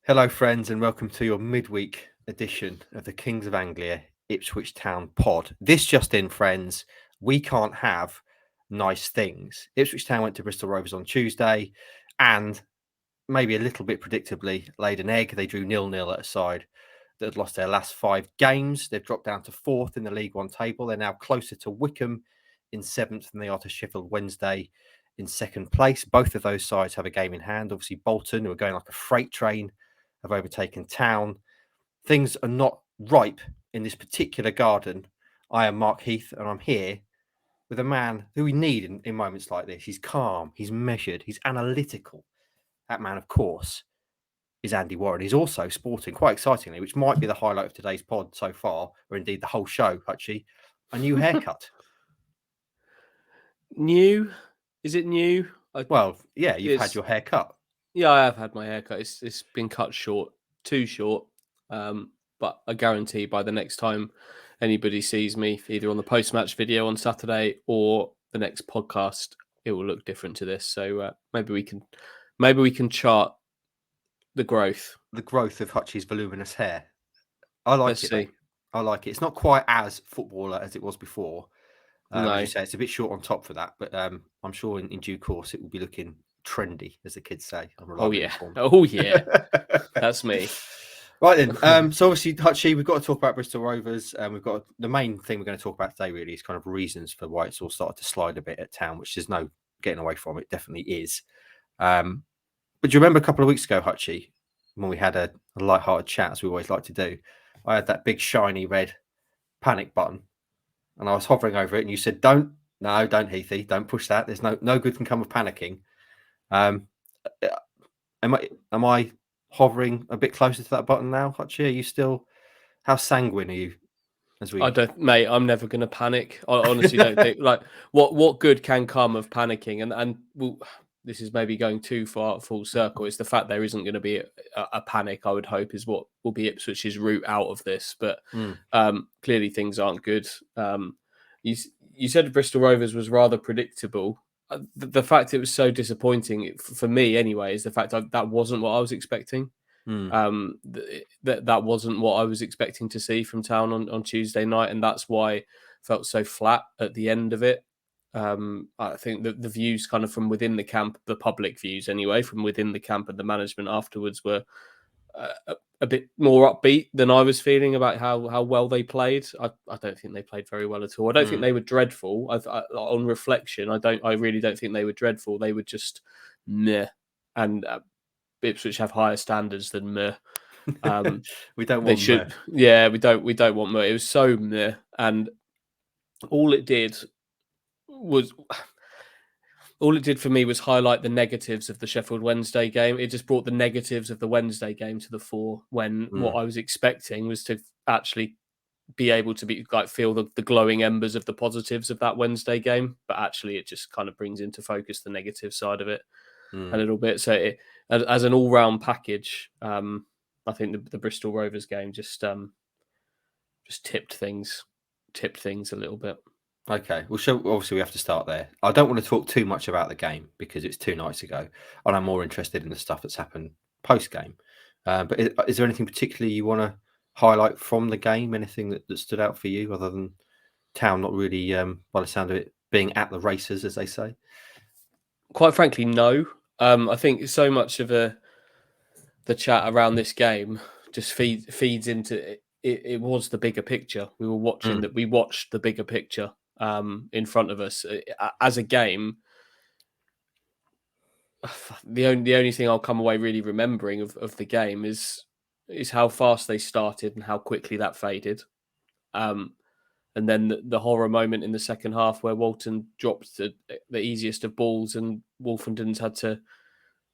Hello, friends, and welcome to your midweek edition of the Kings of Anglia Ipswich Town pod. This just in, friends, we can't have nice things. Ipswich Town went to Bristol Rovers on Tuesday and maybe a little bit predictably laid an egg. They drew 0-0 at a side that had lost their last 5 games. They've dropped down to 4th in the League One table. They're now closer to Wycombe in 7th than they are to Sheffield Wednesday in 2nd place. Both of those sides have a game in hand. Obviously, Bolton, who are going like a freight train, have overtaken Town. Things are not ripe in this particular garden. I am Mark Heath, and I'm here with a man who we need in moments like this. He's calm, he's measured, he's analytical. That man, of course, is Andy Warren. He's also sporting, quite excitingly, which might be the highlight of today's pod so far, or indeed the whole show, Hutchie, a new haircut. New? Is it new? Well, yeah, you've had your hair cut. Yeah, I have had my haircut. It's been cut short, too short. But I guarantee by the next time anybody sees me, either on the post-match video on Saturday or the next podcast, it will look different to this. So maybe we can chart the growth. The growth of Hutchie's voluminous hair. I like it. I like it. It's not quite as footballer as it was before. No. As you say, it's a bit short on top for that, but I'm sure in due course it will be looking trendy, as the kids say. Oh yeah, that's me. Right then, so obviously, Hutchie, we've got to talk about Bristol Rovers, and we've got the main thing we're going to talk about today really is kind of reasons for why it's all started to slide a bit at Town, which there's no getting away from. It definitely is. But do you remember a couple of weeks ago, Hutchie, when we had a light-hearted chat, as we always like to do? I had that big shiny red panic button, and I was hovering over it, and you said, don't Heathy, don't push that. There's no good can come of panicking. Am I hovering a bit closer to that button now, Hutchie? Are you still? How sanguine are you? Mate, I'm never going to panic. I honestly don't think what good can come of panicking, and well, this is maybe going too far full circle. It's the fact there isn't going to be a panic. I would hope is what will be Ipswich's route out of this, but clearly things aren't good. You said Bristol Rovers was rather predictable. The fact it was so disappointing for me, anyway, is the fact that wasn't what I was expecting. That wasn't what I was expecting to see from Town on Tuesday night, and that's why I felt so flat at the end of it. I think that the views kind of from within the camp, the public views anyway, from within the camp and the management afterwards were a bit more upbeat than I was feeling about how well they played. I don't think they played very well at all. I don't think they were dreadful. On reflection, I really don't think they were dreadful. They were just meh. And Ipswich have higher standards than meh. We don't want meh. Yeah, we don't want meh. It was so meh, and all it did for me was highlight the negatives of the Sheffield Wednesday game. It just brought the negatives of the Wednesday game to the fore, when what I was expecting was to actually be able to feel the glowing embers of the positives of that Wednesday game. But actually it just kind of brings into focus the negative side of it a little bit. So as an all-round package, I think the Bristol Rovers game just tipped things a little bit. Okay, well, obviously we have to start there. I don't want to talk too much about the game because it's 2 nights ago, and I'm more interested in the stuff that's happened post-game. But is there anything particularly you want to highlight from the game? Anything that stood out for you other than Town not really, by the sound of it, being at the races, as they say? Quite frankly, no. I think so much of the chat around this game just feeds into it. It was the bigger picture. We were watching that. We watched the bigger picture in front of us as a game. The only thing I'll come away really remembering of the game is how fast they started and how quickly that faded. And then the horror moment in the second half where Walton dropped the easiest of balls and Wolfenden's had to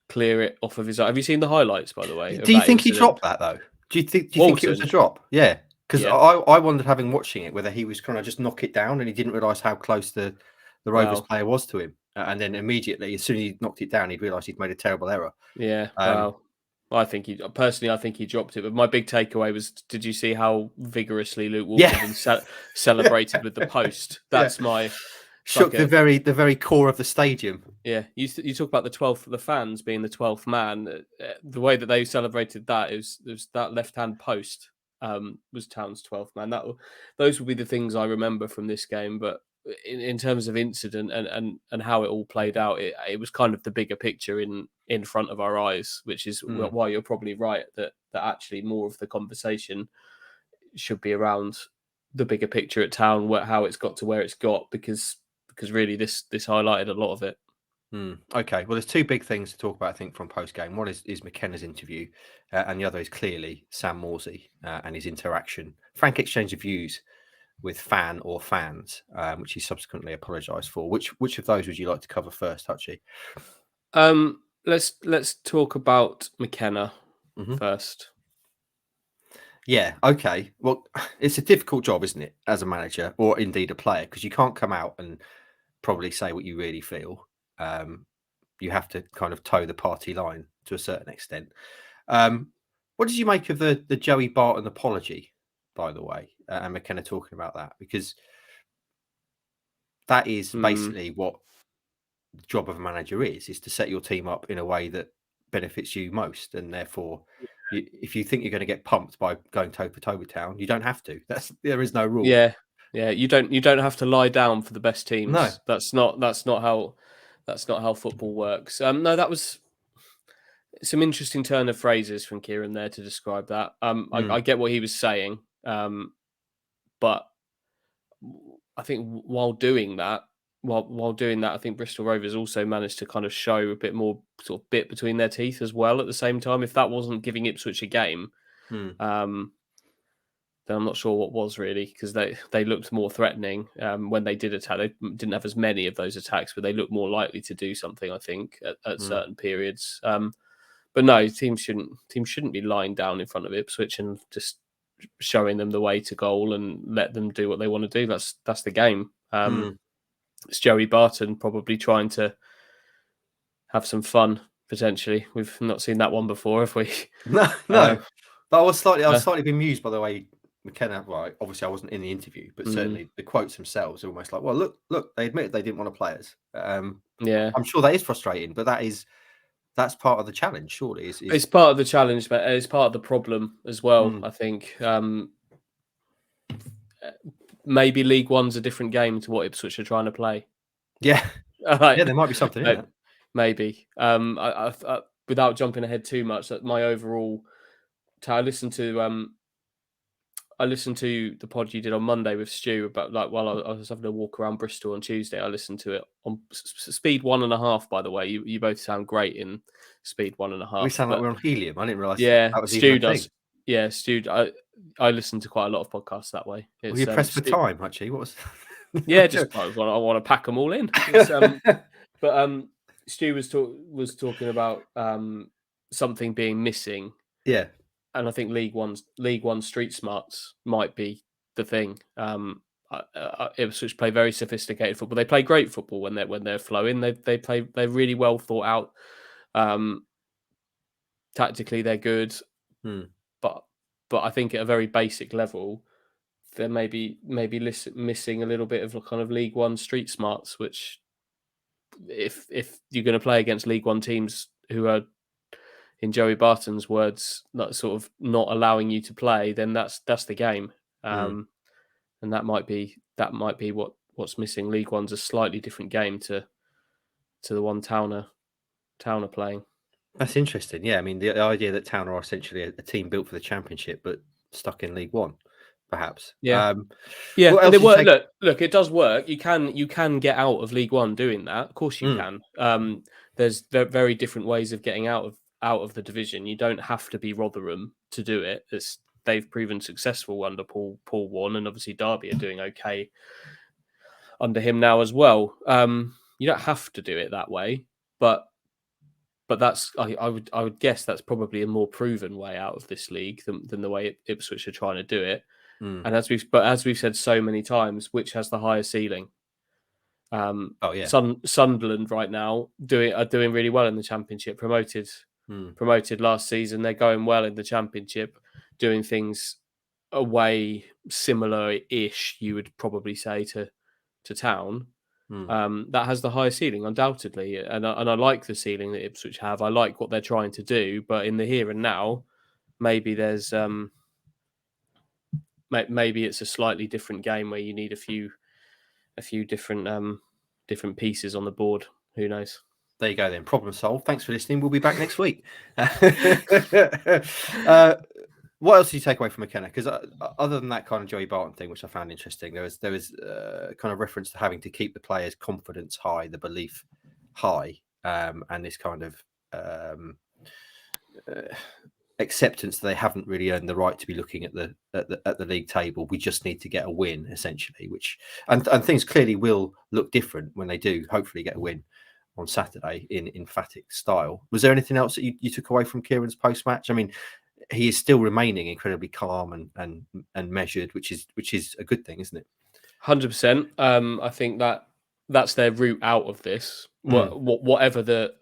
clear it off of his. Have you seen the highlights, by the way? Do you think he dropped that though? Do you think it was a drop? Yeah. Because I wondered, having watching it, whether he was trying to just knock it down and he didn't realise how close the Rovers player was to him. And then immediately, as soon as he knocked it down, he'd realised he'd made a terrible error. Yeah, I think he dropped it. But my big takeaway was, did you see how vigorously Luke Wolfenden celebrated with the post? That's my... Shook the very core of the stadium. Yeah, you talk about the fans being the 12th man. The way that they celebrated that is that left hand post was Town's 12th man. Those would be the things I remember from this game. But in terms of incident and how it all played out, it was kind of the bigger picture in front of our eyes, which is why you're probably right that actually more of the conversation should be around the bigger picture at Town, how it's got to where it's got, because really this highlighted a lot of it. Okay, well, there's two big things to talk about, I think, from post-game. One is McKenna's interview, and the other is clearly Sam Morsey and his interaction, frank exchange of views with fan or fans, which he subsequently apologised for. Which of those would you like to cover first, Hutchie? Let's talk about McKenna first. Yeah, okay. Well, it's a difficult job, isn't it, as a manager or indeed a player, because you can't come out and probably say what you really feel. You have to kind of toe the party line to a certain extent. What did you make of the Joey Barton apology, by the way, and McKenna talking about that? Because that is basically what the job of a manager is to set your team up in a way that benefits you most, and therefore, if you think you're going to get pumped by going toe for toe with Town, you don't have to. There is no rule. Yeah. You don't have to lie down for the best teams. No, that's not how football works. No, that was some interesting turn of phrases from Kieran there to describe that. I get what he was saying, but I think while doing that, I think Bristol Rovers also managed to kind of show a bit more sort of bit between their teeth as well at the same time. If that wasn't giving Ipswich a game, then I'm not sure what was, really, because they looked more threatening when they did attack. They didn't have as many of those attacks, but they looked more likely to do something, I think, at certain periods. But no, teams shouldn't be lying down in front of Ipswich and just showing them the way to goal and let them do what they want to do. That's the game. It's Joey Barton probably trying to have some fun, potentially. We've not seen that one before, have we? No. But I was slightly bemused by the way McKenna. Well, obviously I wasn't in the interview, but certainly the quotes themselves are almost like, well, look, they admitted they didn't want to play us. Yeah, I'm sure that is frustrating, but that's part of the challenge, surely. It's part of the challenge, but it's part of the problem as well. I think maybe League One's a different game to what Ipswich are trying to play. Yeah, yeah, there might be something in that. Maybe. I, without jumping ahead too much, that my overall. I listened to the pod you did on Monday with Stu about while I was having a walk around Bristol on Tuesday. I listened to it on speed 1.5. By the way, you both sound great in speed 1.5. We sound like we're on helium. I didn't realise. Yeah, that was Stu even a does. thing. Yeah, Stu. I listen to quite a lot of podcasts that way. Were you pressed for time, actually? What was? Yeah, just I want to pack them all in. But Stu was talking about something being missing. Yeah, and I think League One street smarts might be the thing. Ipswich play very sophisticated football. They play great football when they're flowing. They're really well thought out. Tactically, they're good, but I think at a very basic level, they're maybe missing a little bit of kind of League One street smarts. Which, if you're going to play against League One teams who are, in Joey Barton's words, sort of not allowing you to play, then that's the game. And that might be what's missing. League One's a slightly different game to the one Town are playing. That's interesting. Yeah, I mean, the idea that Town are essentially a team built for the Championship, but stuck in League One, perhaps. Yeah, and look, it does work. You can get out of League One doing that. Of course, you can. There's very different ways of getting out of the division. You don't have to be Rotherham to do it. They've proven successful under Paul Warne, and obviously Derby are doing okay under him now as well. You don't have to do it that way, but that's I would guess that's probably a more proven way out of this league than the way Ipswich are trying to do it. And as we've said so many times, which has the higher ceiling? Sunderland right now are doing really well in the Championship. Promoted last season. They're going well in the Championship, doing things away similar-ish, you would probably say, to Town. that has the highest ceiling, undoubtedly. And I like the ceiling that Ipswich have. I like what they're trying to do, but in the here and now, maybe there's maybe it's a slightly different game where you need a few different pieces on the board. Who knows? There you go then. Problem solved. Thanks for listening. We'll be back next week. What else did you take away from McKenna? Because other than that kind of Joey Barton thing, which I found interesting, there was kind of reference to having to keep the players' confidence high, the belief high, and this kind of acceptance that they haven't really earned the right to be looking at the league table. We just need to get a win, essentially. Which and things clearly will look different when they do hopefully get a win on Saturday in emphatic style. Was there anything else that you took away from Kieran's post match? I mean, he is still remaining incredibly calm and measured, which is a good thing, isn't it? 100%. I think that's their route out of this. Whatever the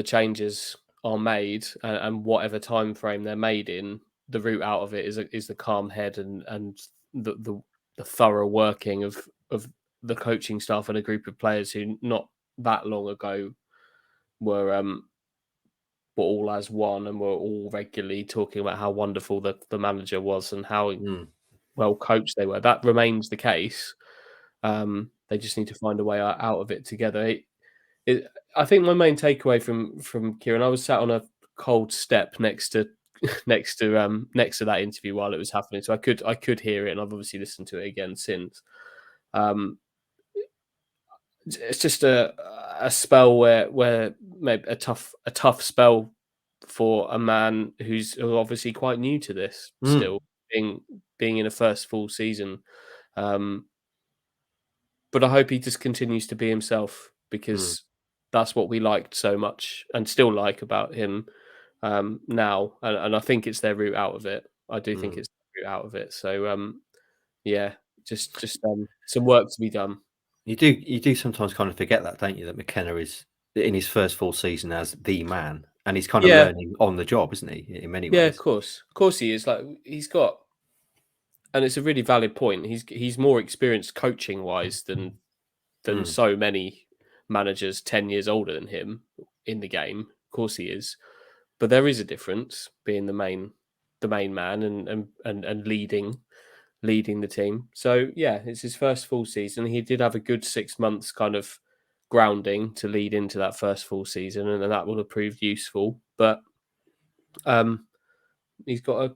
changes are made and whatever time frame they're made in, the route out of it is the calm head and the thorough working of the coaching staff and a group of players who not that long ago were all as one and were all regularly talking about how wonderful the manager was and how well coached they were. That remains the case. They just need to find a way out of it together. I think my main takeaway from Kieran, I was sat on a cold step next to that interview while it was happening, so I could hear it, and I've obviously listened to it again since. It's just a spell where maybe a tough spell for a man who's obviously quite new to this, still being in a first full season. But I hope he just continues to be himself, because that's what we liked so much and still like about him now. And I think it's their route out of it. I do think it's their route out of it. So just some work to be done. You do sometimes kind of forget that, don't you? That McKenna is in his first full season as the man, and he's kind of learning on the job, isn't he? In many ways. Yeah, of course he is. Like, he's got, and it's a really valid point. He's more experienced coaching wise than so many managers 10 years older than him in the game. Of course he is, but there is a difference being the main man and leading the team. So yeah, it's his first full season. He did have a good 6 months kind of grounding to lead into that first full season, and that will have proved useful. But he's got a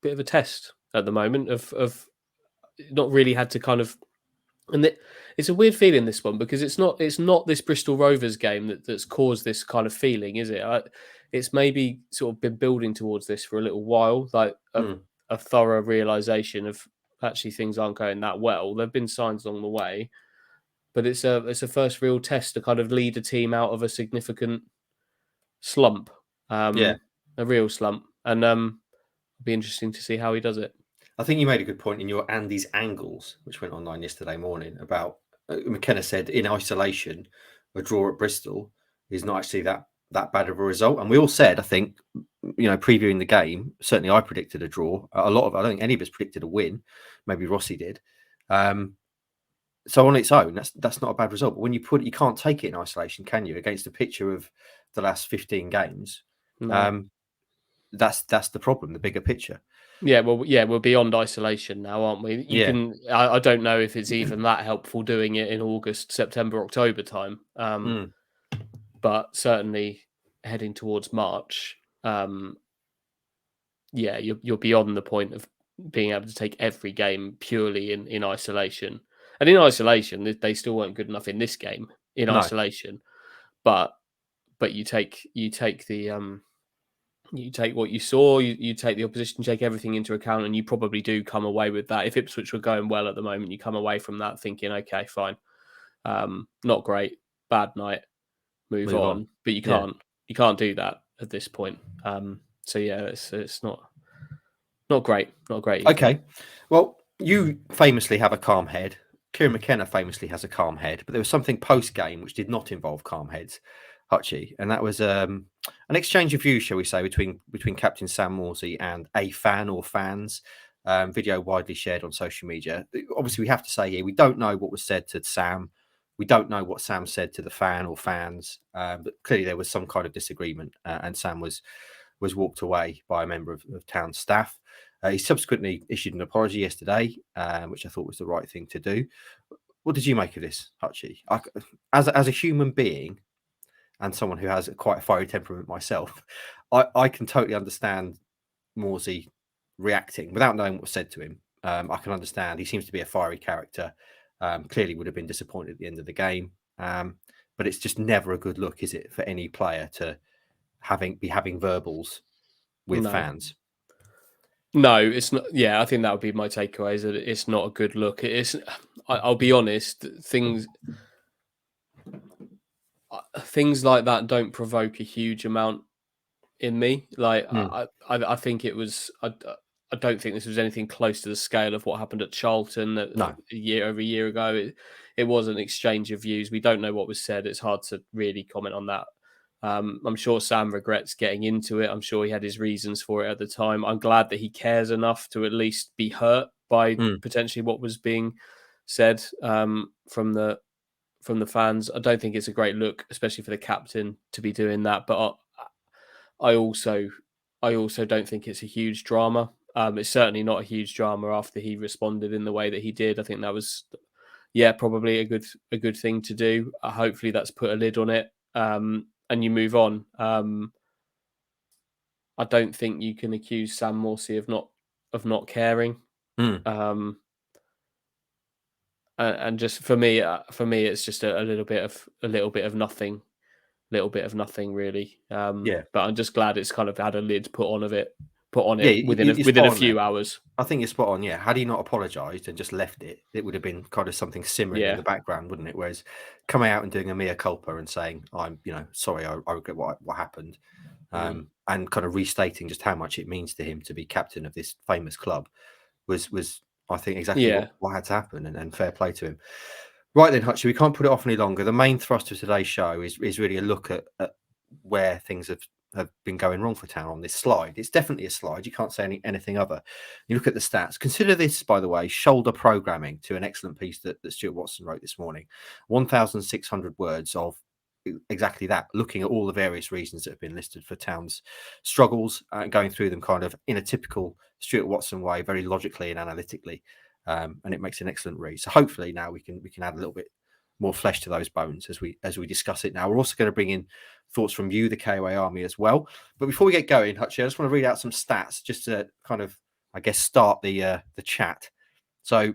bit of a test at the moment of not really had to kind of, and it's a weird feeling, this one, because it's not this Bristol Rovers game that's caused this kind of feeling, is it? It's maybe sort of been building towards this for a little while, like a thorough realization of actually things aren't going that well. There've been signs along the way, but it's a first real test to kind of lead a team out of a significant slump, a real slump, and it'll be interesting to see how he does it. I think you made a good point in your Andy's Angles, which went online yesterday morning, about McKenna said in isolation, a draw at Bristol is not actually that bad of a result. And we all said, I think, previewing the game, certainly I predicted a draw. I don't think any of us predicted a win. Maybe Rossi did. So on its own, that's not a bad result. But when you can't take it in isolation, can you? Against a picture of the last 15 games, that's the problem. The bigger picture. Yeah, we're beyond isolation now, aren't we? I don't know if it's even that helpful doing it in August, September, October time. But certainly heading towards March, you're beyond the point of being able to take every game purely in isolation. And in isolation, they still weren't good enough in this game in isolation. But you take the you take what you saw, you take the opposition, take everything into account, and you probably do come away with that. If Ipswich were going well at the moment, you come away from that thinking, okay, fine, not great, bad night, move on. But you can't do that at this point. So yeah, it's not great, not great. Okay, well, you famously have a calm head. Kieran McKenna famously has a calm head, but there was something post game which did not involve calm heads, Hutchie, and that was an exchange of views, shall we say, between Captain Sam Morsey and a fan or fans. video widely shared on social media. Obviously, we have to say here, we don't know what was said to Sam. We don't know what Sam said to the fan or fans, but clearly there was some kind of disagreement, and Sam was walked away by a member of Town staff. He subsequently issued an apology yesterday, which I thought was the right thing to do. What did you make of this, Hutchie? As a human being and someone who has quite a fiery temperament myself, I can totally understand Morsey reacting without knowing what was said to him. I can understand. He seems to be a fiery character. Clearly would have been disappointed at the end of the game. But it's just never a good look, is it, for any player to be having verbals with fans? No, it's not. Yeah, I think that would be my takeaway, is that it's not a good look. I'll be honest, things like that don't provoke a huge amount in me. Like, I think it was, I don't think this was anything close to the scale of what happened at Charlton over a year ago. It was an exchange of views. We don't know what was said. It's hard to really comment on that. I'm sure Sam regrets getting into it. I'm sure he had his reasons for it at the time. I'm glad that he cares enough to at least be hurt by potentially what was being said from the fans. I don't think it's a great look, especially for the captain, to be doing that. But I also don't think it's a huge drama. It's certainly not a huge drama after he responded in the way that he did. I think that was, probably a good thing to do. Hopefully that's put a lid on it. And you move on. I don't think you can accuse Sam Morsey of not caring. And just for me, it's just a little bit of nothing, really. But I'm just glad it's kind of had a lid put on it within a few hours. I think you're spot on. Yeah, had he not apologised and just left it, it would have been kind of something simmering in the background, wouldn't it? Whereas coming out and doing a mea culpa and saying, "I'm, sorry, I regret what happened," and kind of restating just how much it means to him to be captain of this famous club was I think exactly what had to happen, and fair play to him. Right then, Hutchie, we can't put it off any longer. The main thrust of today's show is really a look at where things have been going wrong for Town on this slide. It's definitely a slide. You can't say anything other. You look at the stats. Consider this, by the way, shoulder programming to an excellent piece that Stuart Watson wrote this morning. 1,600 words of exactly that, looking at all the various reasons that have been listed for Town's struggles, going through them kind of in a typical Stuart Watson way, very logically and analytically. And it makes an excellent read. So hopefully now we can add a little bit more flesh to those bones as we discuss it now. We're also going to bring in thoughts from you, the KOA Army, as well. But before we get going, Hutchie, I just want to read out some stats just to kind of, I guess, start the chat. So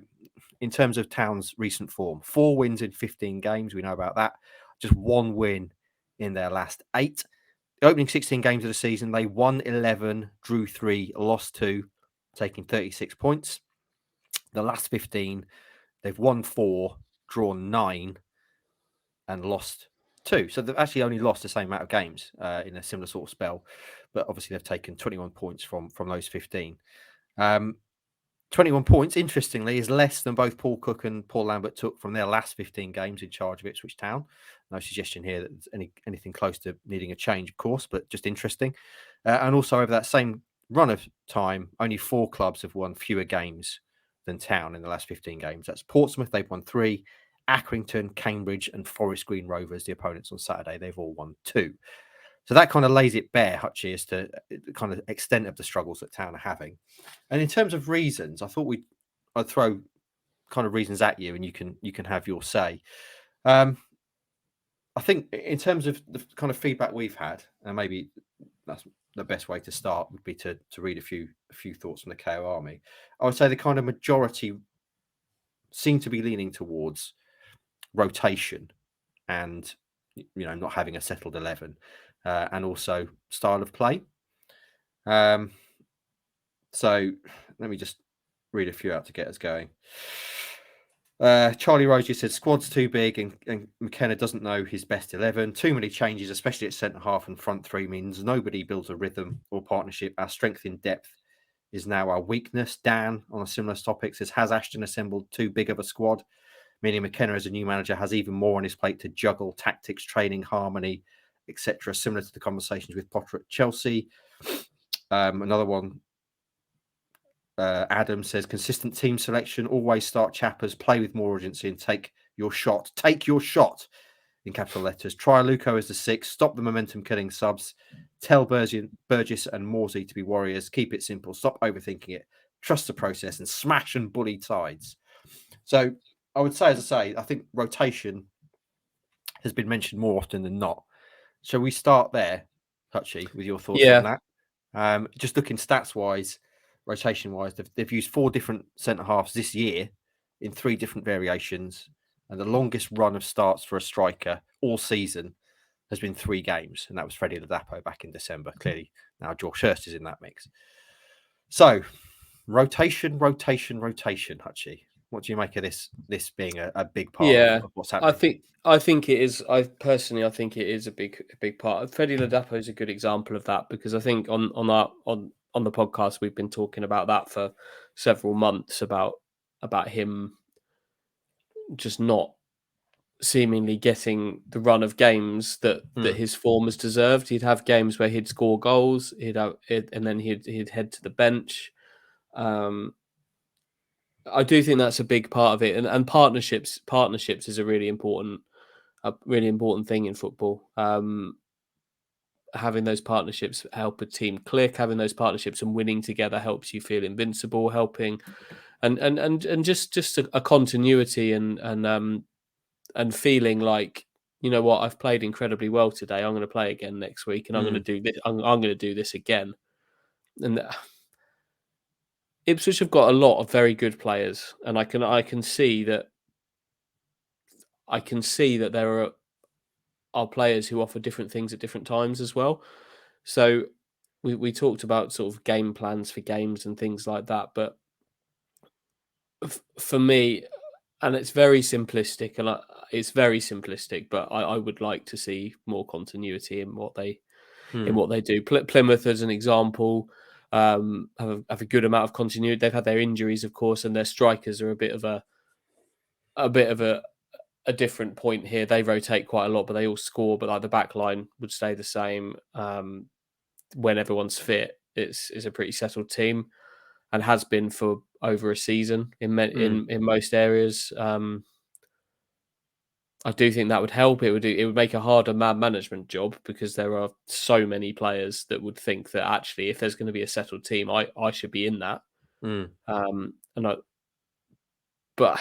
in terms of Town's recent form, 4 wins in 15 games. We know about that. Just 1 win in their last 8. The opening 16 games of the season, they won 11, drew 3, lost 2, taking 36 points. The last 15, they've won 4, drawn 9, and lost 2. So they've actually only lost the same amount of games in a similar sort of spell. But obviously they've taken 21 points from those 15. 21 points, interestingly, is less than both Paul Cook and Paul Lambert took from their last 15 games in charge of Ipswich Town. No suggestion here that there's anything close to needing a change, of course, but just interesting. And also over that same run of time, only 4 clubs have won fewer games than Town in the last 15 games. That's Portsmouth, they've won 3. Accrington, Cambridge and Forest Green Rovers, the opponents on Saturday, they've all won 2. So that kind of lays it bare, Hutchie, as to the kind of extent of the struggles that Town are having. And in terms of reasons, I thought I'd throw kind of reasons at you and you can have your say. I think in terms of the kind of feedback we've had, and maybe that's the best way to start would be to read a few thoughts from the KO Army. I would say the kind of majority seem to be leaning towards rotation and not having a settled 11 and also style of play. So let me just read a few out to get us going. Charlie Roger said squad's too big and McKenna doesn't know his best 11. Too many changes, especially at centre half and front 3, means nobody builds a rhythm or partnership. Our strength in depth is now our weakness. Dan, on a similar topic, says, has Ashton assembled too big of a squad? Meaning McKenna, as a new manager, has even more on his plate to juggle: tactics, training, harmony, etc. Similar to the conversations with Potter at Chelsea. Another one Adam says consistent team selection, always start chappers, play with more urgency, and take your shot. Take your shot in capital letters. Try Luco as the 6. Stop the momentum killing subs. Tell Burgess and Morsey to be warriors. Keep it simple. Stop overthinking it. Trust the process and smash and bully tides. So I would say, as I say, I think rotation has been mentioned more often than not. So we start there, Hutchie, with your thoughts on that. Just looking stats wise, rotation wise, they've used 4 different centre halves this year in 3 different variations, and the longest run of starts for a striker all season has been 3 games, and that was Freddie Ladapo back in December. Clearly, now George Hurst is in that mix. So, rotation, Hutchie. What do you make of this being a big part of what's happening? I think it is. I think it is a big part. Freddie Ladapo is a good example of that, because I think on the podcast we've been talking about that for several months about him just not seemingly getting the run of games that his form has deserved. He'd have games where he'd score goals, and then he'd head to the bench. I do think that's a big part of it, and partnerships is a really important thing in football. Having those partnerships help a team click. Having those partnerships and winning together helps you feel invincible. Helping, and just a continuity and feeling like, you know what, I've played incredibly well today. I'm going to play again next week, and I'm going to do this. I'm going to do this again. And Ipswich have got a lot of very good players, and I can see that there are players who offer different things at different times as well. So we talked about sort of game plans for games and things like that, but for me, and it's very simplistic, but I would like to see more continuity in what they do. Plymouth, as an example, have a good amount of continuity. They've had their injuries, of course, and their strikers are a bit of a different point here. They rotate quite a lot, but they all score. But like the back line would stay the same when everyone's fit. It's a pretty settled team, and has been for over a season in most areas. I do think that would help. It would make a harder man management job, because there are so many players that would think that actually, if there's going to be a settled team, I should be in that. But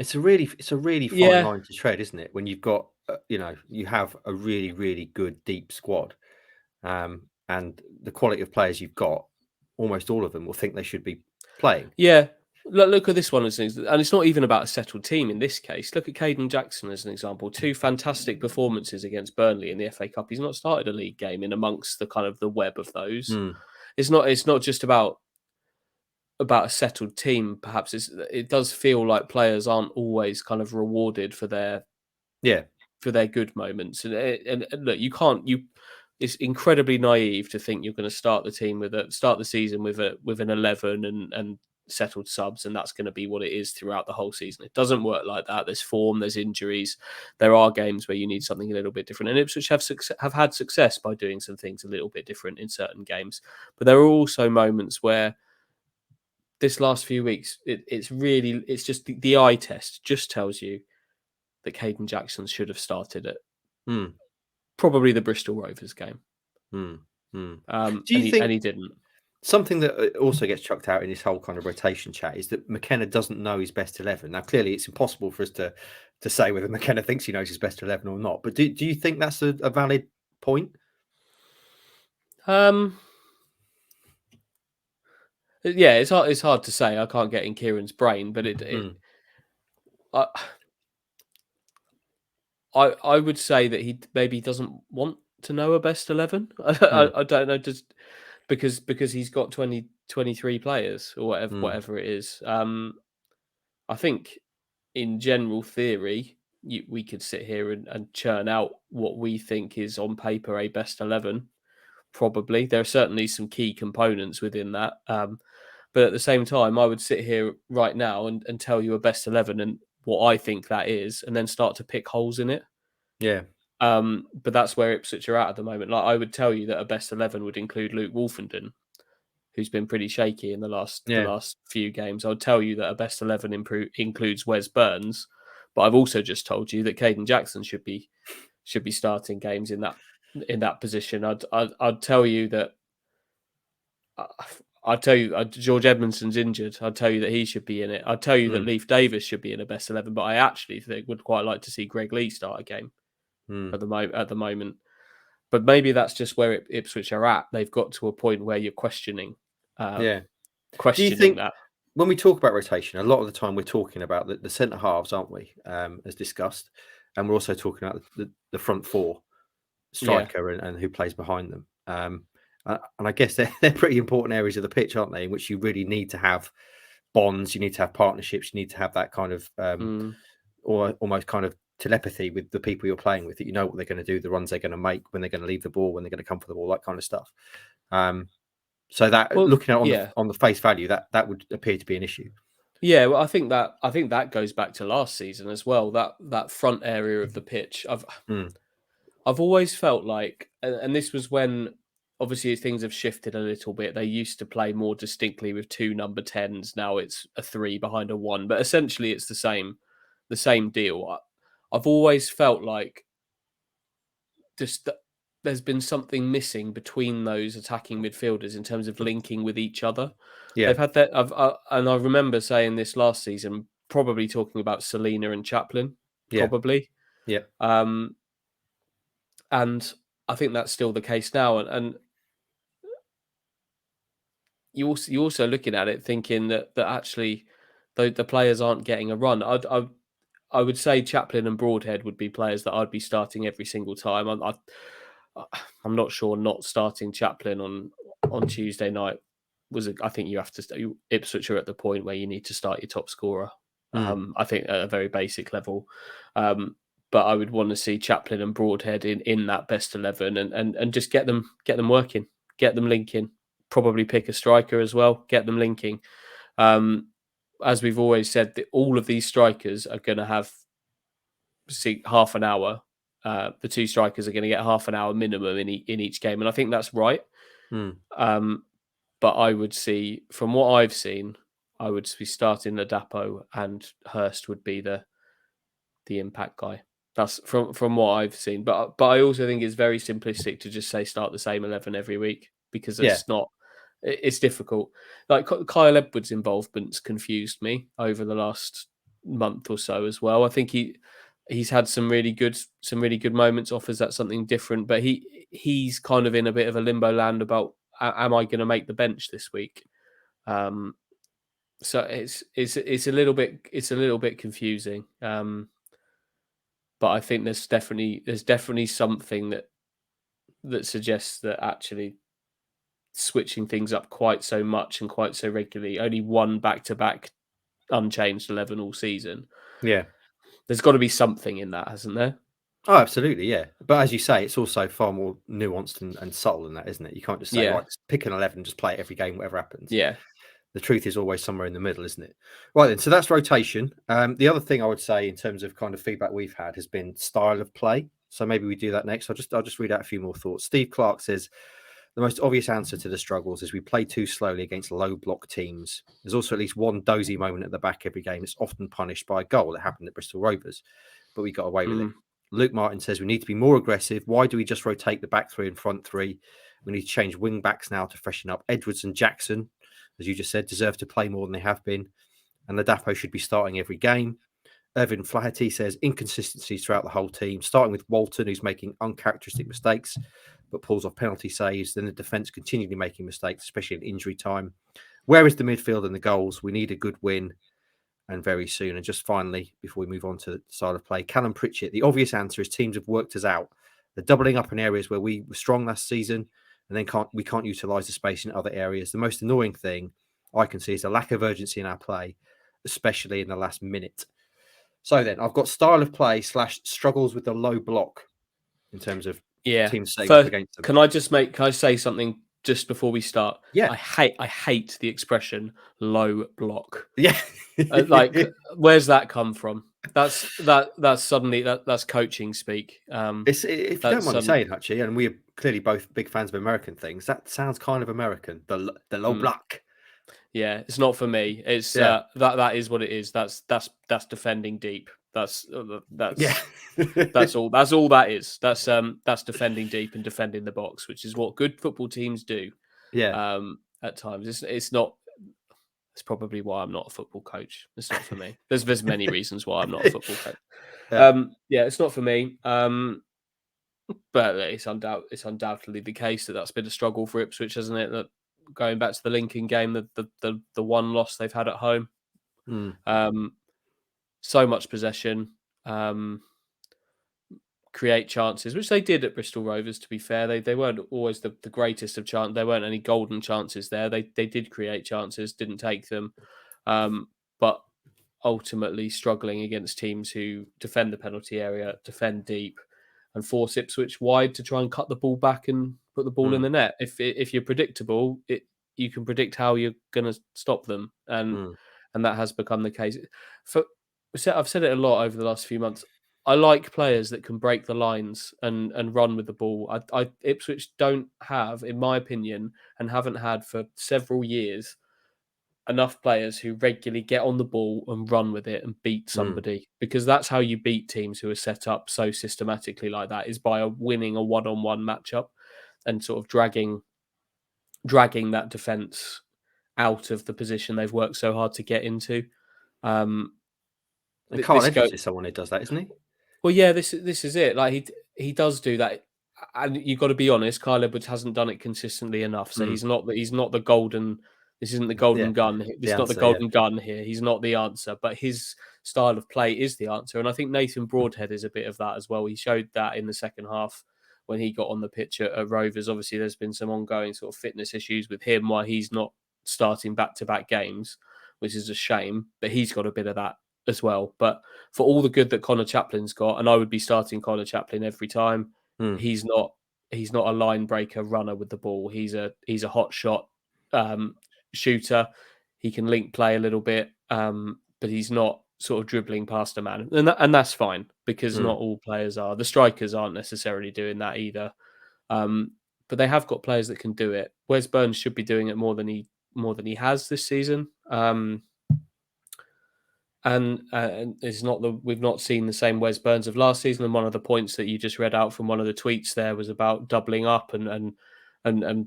it's a really fine line to tread, isn't it? When you've got you have a really, really good deep squad, and the quality of players you've got, almost all of them will think they should be playing. Yeah. Look at this one, and it's not even about a settled team in this case. Look at Caden Jackson as an example. 2 fantastic performances against Burnley in the FA Cup. He's not started a league game in amongst the kind of the web of those. It's not just about a settled team. Perhaps it does feel like players aren't always kind of rewarded for their good moments. And look, it's incredibly naive to think you're going to start the season with an 11 and settled subs, and that's going to be what it is throughout the whole season. It doesn't work like that. There's form, there's injuries, there are games where you need something a little bit different, and Ipswich have had success by doing some things a little bit different in certain games. But there are also moments where this last few weeks, it's just the eye test just tells you that Caden Jackson should have started at probably the Bristol Rovers game. Do you think, and he didn't? Something that also gets chucked out in this whole kind of rotation chat is that McKenna doesn't know his best 11. Now, clearly, it's impossible for us to say whether McKenna thinks he knows his best 11 or not. But do you think that's a valid point? Yeah, it's hard to say. I can't get in Kieran's brain, but I would say that he maybe doesn't want to know a best 11. I don't know, just because he's got 23 players or whatever it is. I think in general theory, we could sit here and churn out what we think is on paper a best 11. Probably there are certainly some key components within that. But at the same time, I would sit here right now and tell you a best 11 and what I think that is, and then start to pick holes in it. Yeah. But that's where Ipswich are at the moment. Like, I would tell you that a best 11 would include Luke Wolfenden. who's been pretty shaky in the last few games. I'll tell you that a best 11 includes Wes Burns, but I've also just told you that Caden Jackson should be starting games in that position. I'd tell you that. I'd tell you George Edmondson's injured. I'd tell you that he should be in it. I'd tell you that Leif Davis should be in a best 11, but I actually would quite like to see Greg Lee start a game at the moment. But maybe that's just where Ipswich are at. They've got to a point where you're questioning. Do you think that when we talk about rotation, a lot of the time we're talking about the centre halves, aren't we? As discussed, and we're also talking about the front four, striker and who plays behind them. And I guess they're pretty important areas of the pitch, aren't they? In which you really need to have bonds, you need to have partnerships, you need to have that kind of or almost kind of telepathy with the people you're playing with, that you know what they're going to do, the runs they're going to make, when they're going to leave the ball, when they're going to come for the ball, that kind of stuff. So that looking at on the face value, that would appear to be an issue. Yeah, well, I think that goes back to last season as well. That front area of the pitch, I've always felt like, and this was when obviously things have shifted a little bit. They used to play more distinctly with 2 number 10s. Now it's a 3 behind a 1, but essentially it's the same deal. I've always felt like there's been something missing between those attacking midfielders in terms of linking with each other. Yeah, they've had that. And I remember saying this last season, probably talking about Selena and Chaplin, probably. Yeah. And I think that's still the case now. And you're also looking at it thinking that actually the players aren't getting a run. I would say Chaplin and Broadhead would be players that I'd be starting every single time. I'm not sure not starting Chaplin on Tuesday night I think you have to. Ipswich are at the point where you need to start your top scorer. I think at a very basic level. But I would want to see Chaplin and Broadhead in that best 11 and just get them working, get them linking. Probably pick a striker as well, get them linking. As we've always said, all of these strikers are going to have half an hour. The 2 strikers are going to get half an hour minimum in each game, and I think that's right. But I would see, from what I've seen, I would be starting Ladapo, and Hurst would be the impact guy. That's from what I've seen. But I also think it's very simplistic to just say start the same 11 every week, because it's not. It's difficult. Like Kyle Edwards' involvement's confused me over the last month or so as well. I think he's had some really good moments, offers that something different, but he's kind of in a bit of a limbo land about, am I going to make the bench this week? So it's a little bit confusing. But I think there's definitely something that suggests that actually switching things up quite so much and quite so regularly, only one back-to-back unchanged 11 all season. Yeah. There's got to be something in that, hasn't there? Oh, absolutely, yeah. But as you say, it's also far more nuanced and subtle than that, isn't it? You can't just say, right, just pick an 11, just play it every game, whatever happens. Yeah. The truth is always somewhere in the middle, isn't it? Right then, so that's rotation. The other thing I would say in terms of kind of feedback we've had has been style of play. So maybe we do that next. I'll just read out a few more thoughts. Steve Clark says, the most obvious answer to the struggles is we play too slowly against low block teams. There's also at least one dozy moment at the back every game. It's often punished by a goal that happened at Bristol Rovers, but we got away with it. Luke Martin says we need to be more aggressive. Why do we just rotate the back 3 and front 3? We need to change wing backs now to freshen up. Edwards and Jackson, as you just said, deserve to play more than they have been. And Ladapo should be starting every game. Irvin Flaherty says inconsistencies throughout the whole team, starting with Walton, who's making uncharacteristic mistakes, but pulls off penalty saves. Then the defence continually making mistakes, especially in injury time. Where is the midfield and the goals? We need a good win, and very soon. And just finally, before we move on to the side of play, Callum Pritchett, the obvious answer is teams have worked us out. They're doubling up in areas where we were strong last season, and then we can't utilise the space in other areas. The most annoying thing I can see is the lack of urgency in our play, especially in the last minute. So then, I've got style of play / struggles with the low block in terms of teams setting up against them. Can I say something just before we start. Yeah. I hate the expression low block. Yeah. Like, where's that come from? That's suddenly that's coaching speak. If you don't mind me saying, actually, and we're clearly both big fans of American things, that sounds kind of American. The low block. Yeah, it's not for me. It's that is what it is. That's defending deep. That's Yeah. that's all. That's all that is. That's defending deep and defending the box, which is what good football teams do. Yeah. At times, it's not. It's probably why I'm not a football coach. It's not for me. There's many reasons why I'm not a football coach. Yeah. It's not for me. But it's undoubtedly the case that's been a struggle for Ipswich, hasn't it? That going back to the Lincoln game, the one loss they've had at home. So much possession, create chances, which they did at Bristol Rovers. To be fair, they weren't always the greatest of chances. There weren't any golden chances there. They did create chances, didn't take them, but ultimately struggling against teams who defend the penalty area, defend deep, and force Ipswich wide to try and cut the ball back and put the ball in the net. If you're predictable, you can predict how you're going to stop them, and that has become the case. I've said it a lot over the last few months. I like players that can break the lines and run with the ball. Ipswich don't have, in my opinion, and haven't had for several years, enough players who regularly get on the ball and run with it and beat somebody, because that's how you beat teams who are set up so systematically like that, is by winning a one-on-one matchup and sort of dragging that defence out of the position they've worked so hard to get into. And Carl Edwards is someone who does that, isn't he? Well, yeah, this is it. Like he does do that, and you've got to be honest. Kyle Edwards hasn't done it consistently enough, so he's not the golden. This isn't the golden gun. This is not the golden gun here. He's not the answer, but his style of play is the answer. And I think Nathan Broadhead is a bit of that as well. He showed that in the second half when he got on the pitch at Rovers. Obviously, there's been some ongoing sort of fitness issues with him why he's not starting back-to-back games, which is a shame. But he's got a bit of that as well. But for all the good that Connor Chaplin's got, and I would be starting Connor Chaplin every time, he's not a line breaker runner with the ball. He's a hot shot shooter. He can link play a little bit, but he's not sort of dribbling past a man, and that's fine, because not all players are. The strikers aren't necessarily doing that either, but they have got players that can do it. Wes Burns should be doing it more than he has this season, and it's not we've not seen the same Wes Burns of last season. And one of the points that you just read out from one of the tweets there was about doubling up and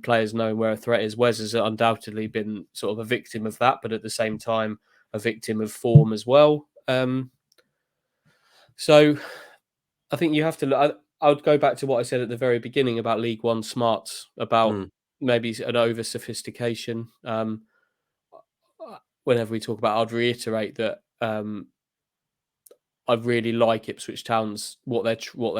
players knowing where a threat is. Wes has undoubtedly been sort of a victim of that, but at the same time, a victim of form as well. So I think you have to look. I would go back to what I said at the very beginning about League One smarts, about maybe an over sophistication. Whenever we talk about, I'd reiterate that I really like Ipswich Town's what they're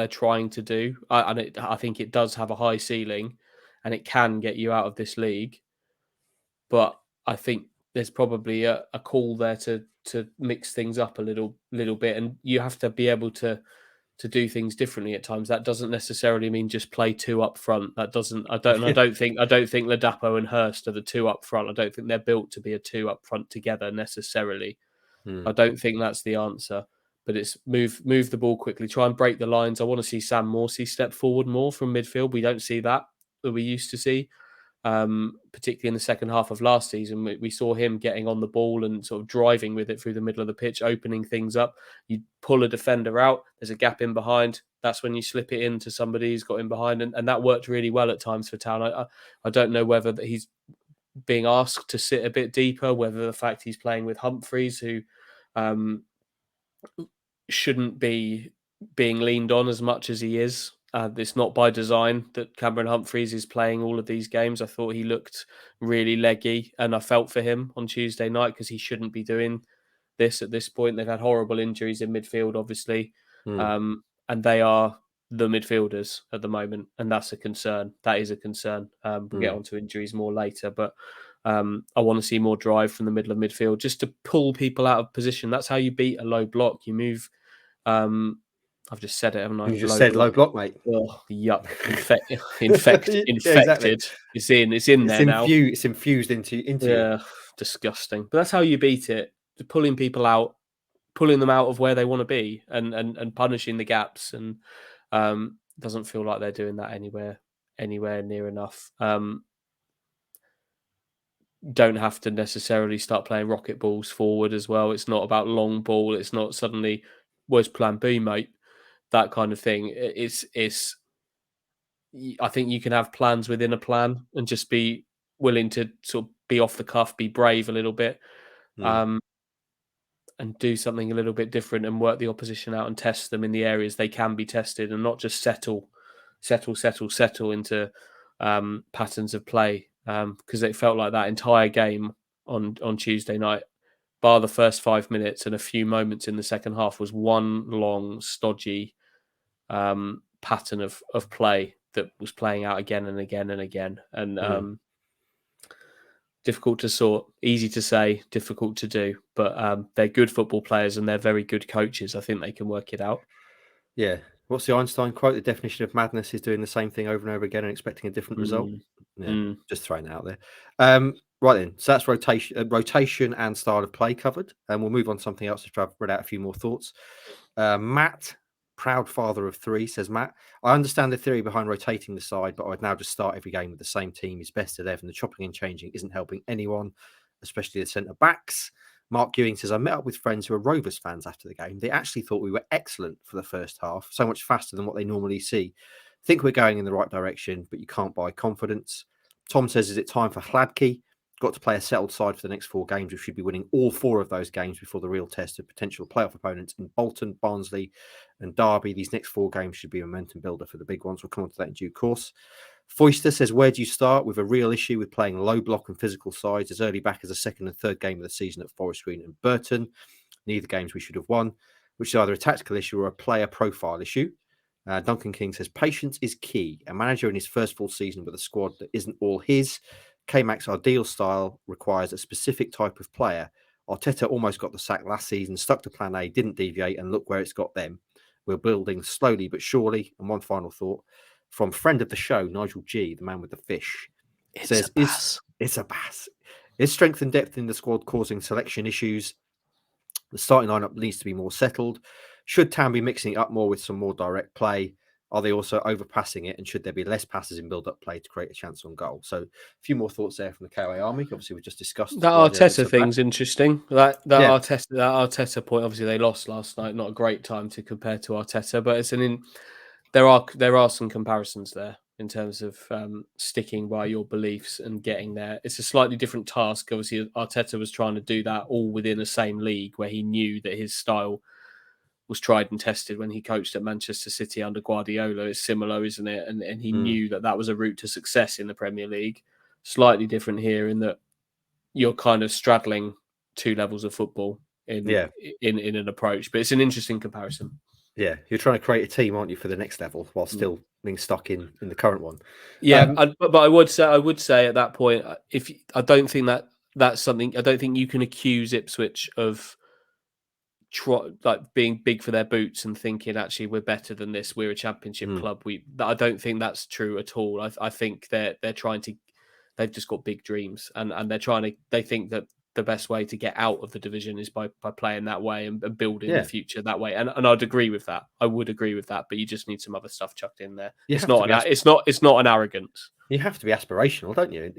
trying to do. I think it does have a high ceiling, and it can get you out of this league. But I think there's probably a call there to mix things up a little bit, and you have to be able to do things differently at times. That doesn't necessarily mean just play two up front. That doesn't. I don't think Ladapo and Hurst are the two up front. I don't think they're built to be a two up front together necessarily. I don't think that's the answer. But it's move the ball quickly, try and break the lines. I want to see Sam Morsey step forward more from midfield. We don't see that we used to see, particularly in the second half of last season. We saw him getting on the ball and sort of driving with it through the middle of the pitch, opening things up. You pull a defender out, there's a gap in behind. That's when you slip it into somebody who's got in behind. And that worked really well at times for Town. I don't know whether that he's being asked to sit a bit deeper, whether the fact he's playing with Humphreys, who shouldn't be being leaned on as much as he is. It's not by design that Cameron Humphreys is playing all of these games. I thought he looked really leggy, and I felt for him on Tuesday night, because he shouldn't be doing this at this point. They've had horrible injuries in midfield, obviously, and they are the midfielders at the moment, and that's a concern. That is a concern. We'll get onto injuries more later, but I want to see more drive from the middle of midfield, just to pull people out of position. That's how you beat a low block. You move I've just said it, haven't I? You just Low said block. low block, mate. Oh, yuck! Yeah, exactly. Infected. It's in there now. It's infused into you. Yeah, disgusting. But that's how you beat it: pulling people out, pulling them out of where they want to be, and punishing the gaps. And doesn't feel like they're doing that anywhere near enough. Don't have to necessarily start playing rocket balls forward as well. It's not about long ball. It's not suddenly where's plan B, mate? That kind of thing. It's. I think you can have plans within a plan and just be willing to sort of be off the cuff, be brave a little bit, Mm. and do something a little bit different and work the opposition out and test them in the areas they can be tested, and not just settle into patterns of play. Because it felt like that entire game on Tuesday night, bar the first 5 minutes and a few moments in the second half, was one long stodgy pattern of play that was playing out again and again and again. And difficult to sort, easy to say, difficult to do. But they're good football players and they're very good coaches. I think they can work it out. Yeah. What's the Einstein quote? The definition of madness is doing the same thing over and over again and expecting a different result. Yeah, just throwing it out there. Right then, so that's rotation and style of play covered, and we'll move on to something else after I've read out a few more thoughts. Matt, proud father of 3, says Matt, I understand the theory behind rotating the side, but I'd now just start every game with the same team. Is best 11. The chopping and changing isn't helping anyone, especially the centre backs. Mark Ewing says, I met up with friends who are Rovers fans after the game. They actually thought we were excellent for the first half, so much faster than what they normally see. Think we're going in the right direction, but you can't buy confidence. Tom says, is it time for Hladky? Got to play a settled side for the next 4 games. We should be winning all 4 of those games before the real test of potential playoff opponents in Bolton, Barnsley and Derby. These next 4 games should be a momentum builder for the big ones. We'll come on to that in due course. Foister says, where do you start with a real issue with playing low block and physical sides as early back as the second and third game of the season at Forest Green and Burton? Neither games we should have won, which is either a tactical issue or a player profile issue. Duncan King says, patience is key. A manager in his first full season with a squad that isn't all his. K-Mac's ideal style requires a specific type of player. Arteta almost got the sack last season, stuck to plan A, didn't deviate, and look where it's got them. We're building slowly but surely. And one final thought from friend of the show, Nigel G, the man with the fish, says, it's a bass. Is strength and depth in the squad causing selection issues? The starting lineup needs to be more settled. Should Town be mixing it up more with some more direct play? Are they also overpassing it? And should there be less passes in build-up play to create a chance on goal? So a few more thoughts there from the KOA Army. Obviously, we've just discussed that Arteta thing's interesting. That Arteta point. Obviously, they lost last night. Not a great time to compare to Arteta, but it's there are some comparisons there in terms of sticking by your beliefs and getting there. It's a slightly different task. Obviously, Arteta was trying to do that all within the same league where he knew that his style was tried and tested when he coached at Manchester City under Guardiola. It's similar, isn't it? And he knew that was a route to success in the Premier League. Slightly different here in that you're kind of straddling 2 levels of football in an approach. But it's an interesting comparison. Yeah, you're trying to create a team, aren't you, for the next level while still being stuck in the current one. Yeah, but I would say at that point, I don't think that's something. I don't think you can accuse Ipswich of being big for their boots and thinking actually we're better than this. We're a championship club. I don't think that's true at all. I think they're trying to. They've just got big dreams and they think that the best way to get out of the division is by playing that way and building the future that way. And I'd agree with that. I would agree with that, but you just need some other stuff chucked in there. It's not an arrogance. You have to be aspirational, don't you?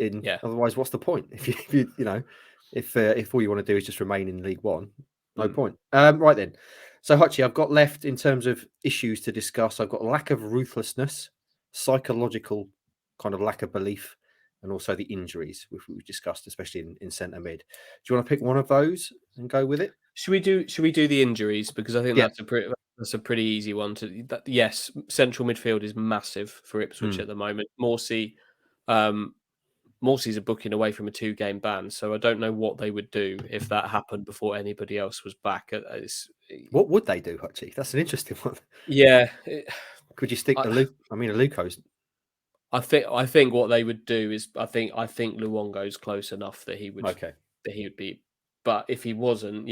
Otherwise, what's the point? If all you want to do is just remain in League One, no point. Right then. So Hutchie, I've got left in terms of issues to discuss. I've got lack of ruthlessness, psychological kind of lack of belief, and also the injuries, which we've discussed, especially in centre mid. Do you want to pick one of those and go with it? Should we do the injuries? Because I think that's a pretty easy one to. Yes, central midfield is massive for Ipswich at the moment. Morsey's a booking away from a 2-game ban, so I don't know what they would do if that happened before anybody else was back. What would they do, Hutchie? That's an interesting one. Yeah. Could you stick Aluko's? I think what they would do is I think Luongo's close enough that he would be. But if he wasn't,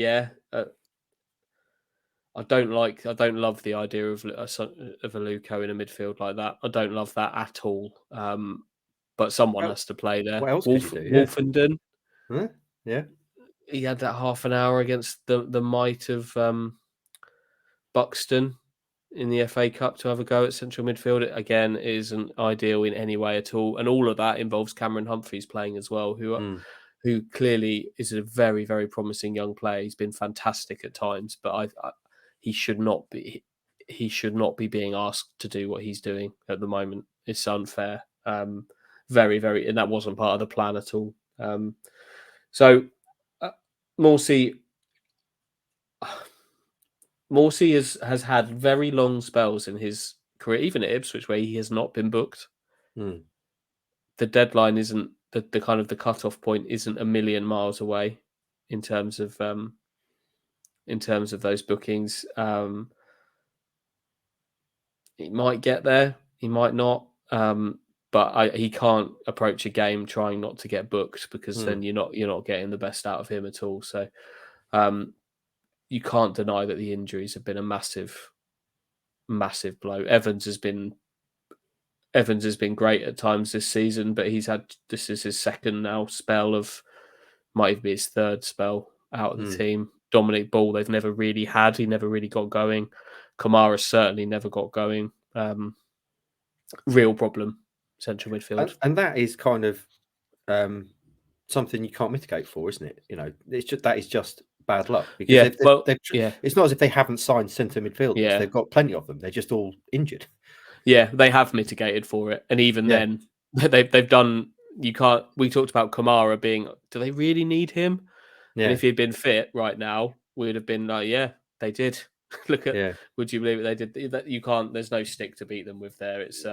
I don't love the idea of a Luco in a midfield like that. I don't love that at all. But someone Well, has to play there. what else could you do? Yeah. Wolfenden, Huh? Yeah. he had that half an hour against the might of Buxton in the FA Cup to have a go at central midfield. It, again, isn't ideal in any way at all. And all of that involves Cameron Humphreys playing as well, who clearly is a very, very promising young player. He's been fantastic at times, but he should not be being asked to do what he's doing at the moment. It's unfair. Very, very, and that wasn't part of the plan at all. So Morsey has had very long spells in his career, even at Ipswich, where he has not been booked. The deadline isn't the kind of the cutoff point isn't a million miles away in terms of those bookings. He might get there, he might not, but he can't approach a game trying not to get booked, because then you're not getting the best out of him at all. So you can't deny that the injuries have been a massive blow. Evans has been great at times this season, but this is his second now spell might even be his third spell out of the team. Dominic Ball, they've never really had. He never really got going. Kamara certainly never got going. Real problem, central midfield. And that is kind of something you can't mitigate for, isn't it? That is just bad luck, because it's not as if they haven't signed centre midfielders. Yeah. They've got plenty of them. They're just all injured. Yeah, they have mitigated for it, and even then, they've done. You can't. We talked about Kamara being. Do they really need him? Yeah. And if he'd been fit right now, we'd have been like, yeah, they did. Look at. Yeah. Would you believe it? They did. You can't. There's no stick to beat them with there. It's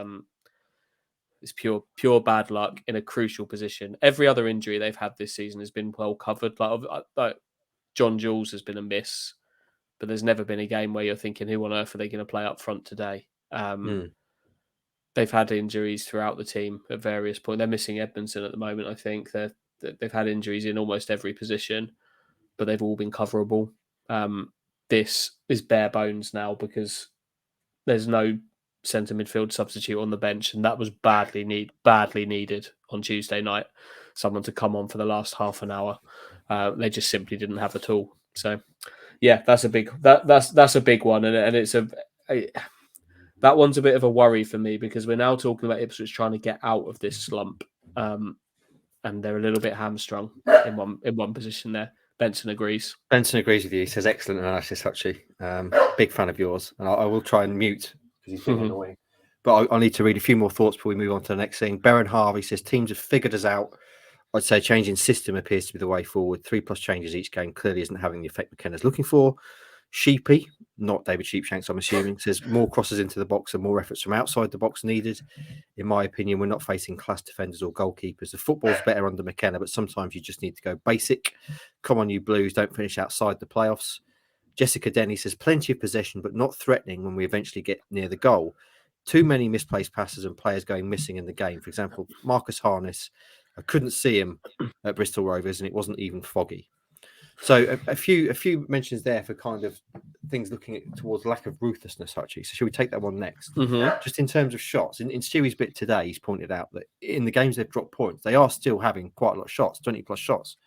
pure bad luck in a crucial position. Every other injury they've had this season has been well covered. Like John Jules has been a miss, but there's never been a game where you're thinking, who on earth are they going to play up front today? They've had injuries throughout the team at various points. They're missing Edmondson at the moment. I think they've had injuries in almost every position, but they've all been coverable. This is bare bones now, because there's no centre midfield substitute on the bench, and that was badly needed on Tuesday night. Someone to come on for the last half an hour. They just simply didn't have it all. So, yeah, that's a big that's a big one, and it's that one's a bit of a worry for me, because we're now talking about Ipswich trying to get out of this slump, and they're a little bit hamstrung in one position there. Benson agrees. Benson agrees with you. He says, excellent analysis, Hutchie. Big fan of yours. And I will try and mute, because he's been annoying. But I need to read a few more thoughts before we move on to the next thing. Baron Harvey says, teams have figured us out. I'd say changing system appears to be the way forward. 3+ changes each game clearly isn't having the effect McKenna's looking for. Sheepy, not David Sheepshanks, I'm assuming, says more crosses into the box and more efforts from outside the box needed. In my opinion, we're not facing class defenders or goalkeepers. The football's better under McKenna, but sometimes you just need to go basic. Come on, you Blues, don't finish outside the playoffs. Jessica Denny says plenty of possession, but not threatening when we eventually get near the goal. Too many misplaced passes and players going missing in the game. For example, Marcus Harness, I couldn't see him at Bristol Rovers, and it wasn't even foggy. So a few mentions there for kind of things looking towards lack of ruthlessness, Hutchie. So should we take that one next? Just in terms of shots, in Stewie's bit today, he's pointed out that in the games they've dropped points, they are still having quite a lot of shots, 20+ shots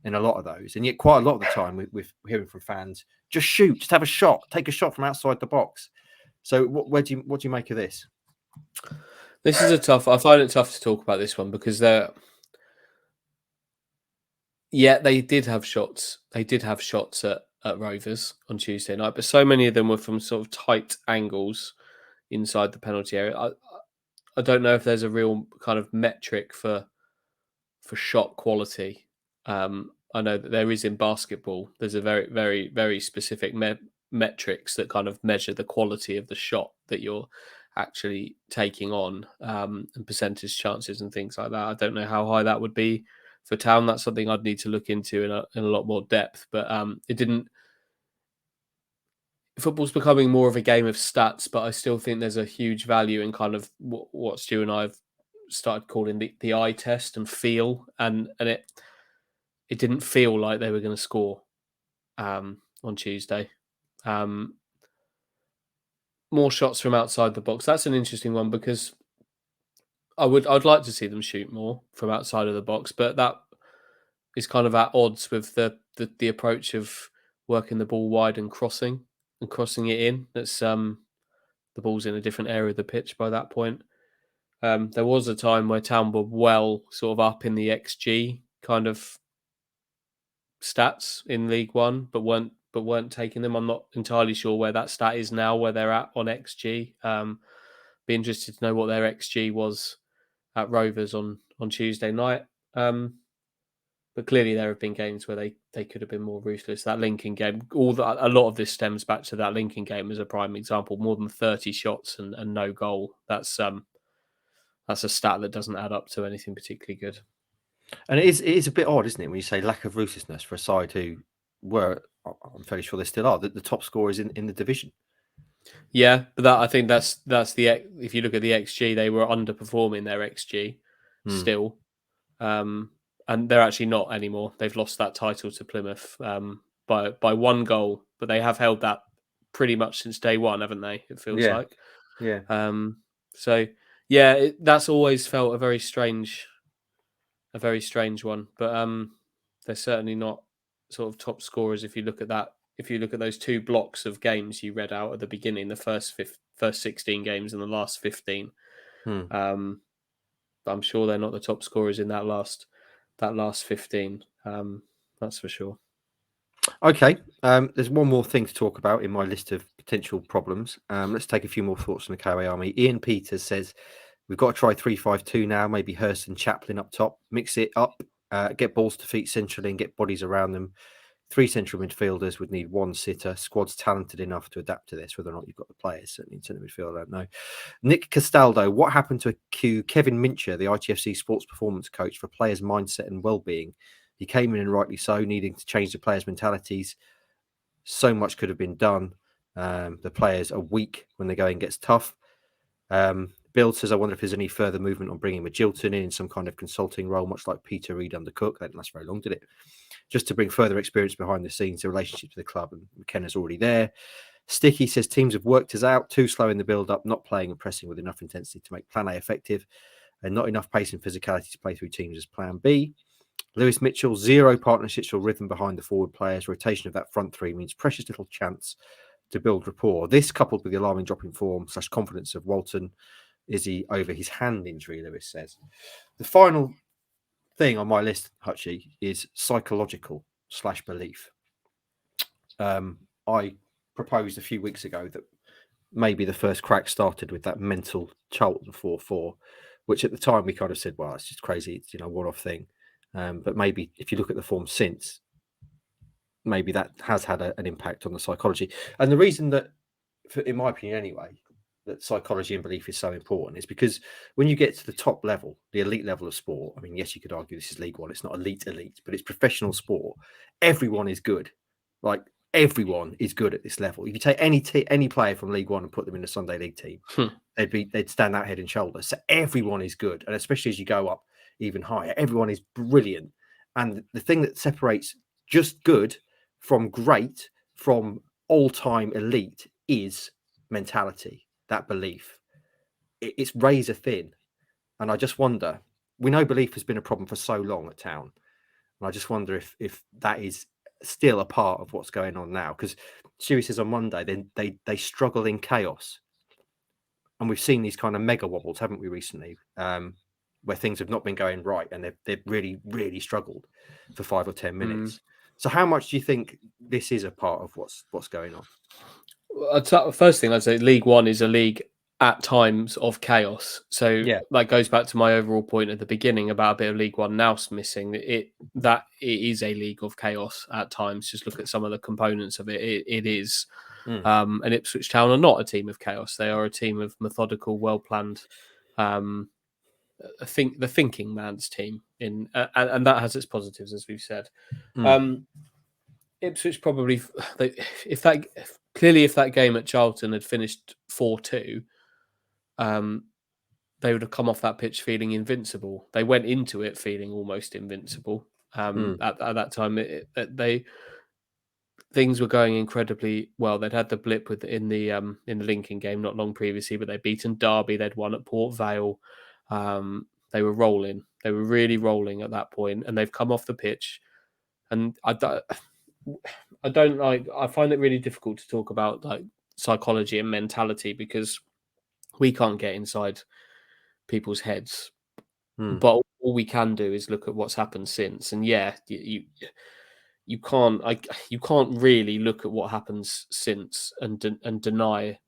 in a lot of those. And yet quite a lot of the time we're hearing from fans, just shoot, just have a shot, take a shot from outside the box. So what do you make of this? This is I find it tough to talk about this one, because they did have shots. They did have shots at Rovers on Tuesday night, but so many of them were from sort of tight angles inside the penalty area. I don't know if there's a real kind of metric for shot quality. I know that there is in basketball. There's a very, very, very specific metrics that kind of measure the quality of the shot that you're actually taking on, and percentage chances and things like that. I don't know how high that would be for Town. That's something I'd need to look into in a lot more depth. But it didn't. Football's becoming more of a game of stats, but I still think there's a huge value in kind of what Stu and I have started calling the eye test and feel, and it didn't feel like they were going to score on Tuesday. More shots from outside the box. That's an interesting one because I'd like to see them shoot more from outside of the box, but that is kind of at odds with the approach of working the ball wide and crossing it in. That's the ball's in a different area of the pitch by that point. There was a time where Town were well sort of up in the XG kind of stats in League One, but weren't taking them. I'm not entirely sure where that stat is now, where they're at on XG. Be interested to know what their XG was at Rovers on Tuesday night. But clearly there have been games where they could have been more ruthless. That Lincoln game, a lot of this stems back to that Lincoln game as a prime example. More than 30 shots and no goal. That's a stat that doesn't add up to anything particularly good. And it is a bit odd, isn't it, when you say lack of ruthlessness for a side who were, I'm fairly sure they still are, the top scorers in the division. Yeah, but I think that's the, if you look at the XG, they were underperforming their XG still. And they're actually not anymore. They've lost that title to Plymouth by one goal, but they have held that pretty much since day one, haven't they? It feels like. Yeah. So yeah, that's always felt a very strange one. But they're certainly not sort of top scorers if you look at that. If you look at those two blocks of games you read out at the beginning, the first 16 games and the last 15. I'm sure they're not the top scorers in that last 15. That's for sure. Okay. There's one more thing to talk about in my list of potential problems. Let's take a few more thoughts from the KOA Army. Ian Peters says, we've got to try 3-5-2 now, maybe Hurst and Chaplin up top, mix it up, get balls to feet centrally and get bodies around them. 3 central midfielders would need 1 sitter. Squad's talented enough to adapt to this. Whether or not you've got the players, certainly in centre midfield, I don't know. Nick Castaldo, what happened to Kevin Mincher, the ITFC sports performance coach, for players' mindset and well-being? He came in and rightly so, needing to change the players' mentalities. So much could have been done. The players are weak when the going gets tough. Bill says, I wonder if there's any further movement on bringing Magilton in some kind of consulting role, much like Peter Reid under Cook. That didn't last very long, did it? Just to bring further experience behind the scenes, the relationship to the club, and McKenna's already there. Sticky says teams have worked us out, too slow in the build-up, not playing and pressing with enough intensity to make Plan A effective, and not enough pace and physicality to play through teams as Plan B. Lewis Mitchell, 0 partnerships or rhythm behind the forward players. Rotation of that front 3 means precious little chance to build rapport. This, coupled with the alarming drop in form / confidence of Walton, Izzy over his hand injury, Lewis says. The final thing on my list, Hutchie, is psychological / belief. I proposed a few weeks ago that maybe the first crack started with that mental Charlton 4-4, which at the time we kind of said, well, it's just crazy. It's, one-off thing. But maybe if you look at the form since, maybe that has had an impact on the psychology. And the reason that, in my opinion anyway, that psychology and belief is so important is because when you get to the top level, the elite level of sport, I mean, yes, you could argue this is League One. It's not elite, but it's professional sport. Everyone is good. Like, everyone is good at this level. If you take any player from League One and put them in the Sunday League team, they'd stand out head and shoulders. So everyone is good. And especially as you go up even higher, everyone is brilliant. And the thing that separates just good from great, from all-time elite, is mentality, that belief. It's razor thin. And I just wonder, we know belief has been a problem for so long at Town. And I just wonder if that is still a part of what's going on now. Because Stewie says on Monday, they struggle in chaos. And we've seen these kind of mega wobbles, haven't we, recently, where things have not been going right and they've really, really struggled for 5 or 10 minutes. So how much do you think this is a part of what's going on? First thing I'd say, League One is a league at times of chaos. So that goes back to my overall point at the beginning about a bit of League One now missing. It is a league of chaos at times. Just look at some of the components of it. It is. And Ipswich Town are not a team of chaos. They are a team of methodical, well-planned, the thinking man's team. And that has its positives, as we've said. Ipswich probably, if that game at Charlton had finished 4-2, they would have come off that pitch feeling invincible. They went into it feeling almost invincible. At that time, things were going incredibly well. They'd had the blip in the Lincoln game not long previously, but they'd beaten Derby. They'd won at Port Vale. They were rolling. They were really rolling at that point, and they've come off the pitch. And I find it really difficult to talk about like psychology and mentality because we can't get inside people's heads. But all we can do is look at what's happened since. And yeah, you can't really look at what happens since and deny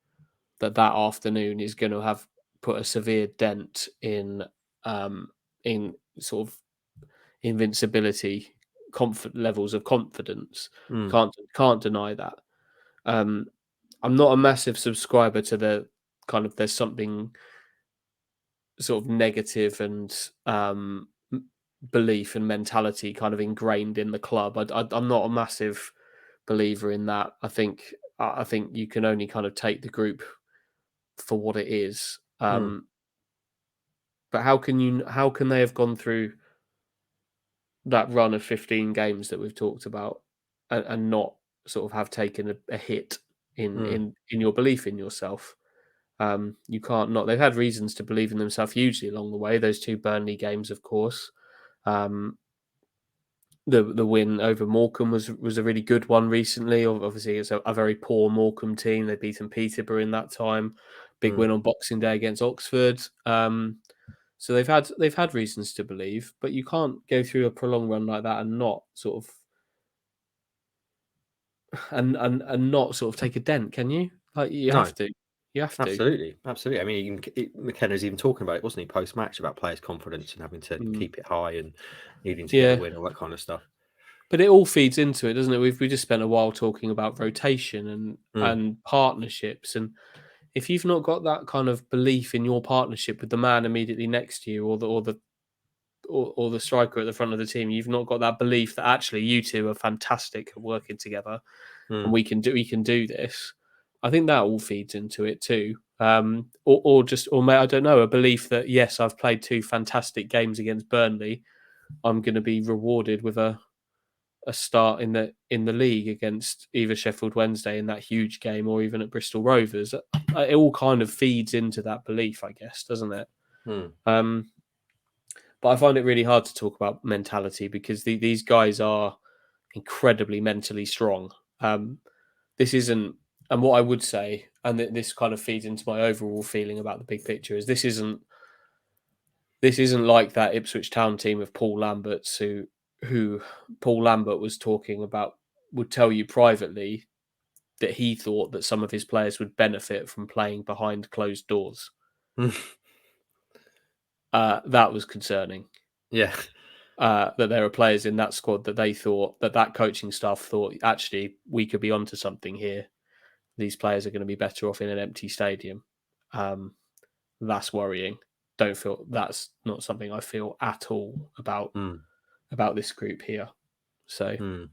that afternoon is going to have put a severe dent in sort of invincibility, levels of confidence. Can't deny that. I'm not a massive subscriber to the kind of there's something sort of negative and belief and mentality kind of ingrained in the club. I'm not a massive believer in that. I think you can only kind of take the group for what it is. But how can they have gone through that run of 15 games that we've talked about and not sort of have taken a hit in your belief in yourself? You can't not. They've had reasons to believe in themselves hugely along the way. Those 2 Burnley games, of course. The win over Morecambe was a really good one recently. Obviously, it's a very poor Morecambe team. They've beaten Peterborough in that time. Big win on Boxing Day against Oxford. So they've had reasons to believe, but you can't go through a prolonged run like that and not sort of and not sort of take a dent, can you? Like you have to. You have to. Absolutely. I mean, McKenna was even talking about it, wasn't he, post-match, about players' confidence and having to keep it high and needing to get a win, all that kind of stuff. But it all feeds into it, doesn't it? We just spent a while talking about rotation and partnerships, and if you've not got that kind of belief in your partnership with the man immediately next to you, or the striker at the front of the team, you've not got that belief that actually you two are fantastic at working together, and we can do this. I think that all feeds into it too. Or I don't know, a belief that yes, I've played 2 fantastic games against Burnley. I'm going to be rewarded with a start in the league against either Sheffield Wednesday in that huge game, or even at Bristol Rovers. It all kind of feeds into that belief, I guess, doesn't it? But I find it really hard to talk about mentality because these guys are incredibly mentally strong. This isn't. And what I would say, and this kind of feeds into my overall feeling about the big picture, is this isn't like that Ipswich Town team of Paul Lambert's who Paul Lambert was talking about, would tell you privately that he thought that some of his players would benefit from playing behind closed doors. That was concerning. Yeah. That there are players in that squad that they thought that coaching staff thought, actually, we could be onto something here. These players are going to be better off in an empty stadium. That's worrying. That's not something I feel at all about this group here. So,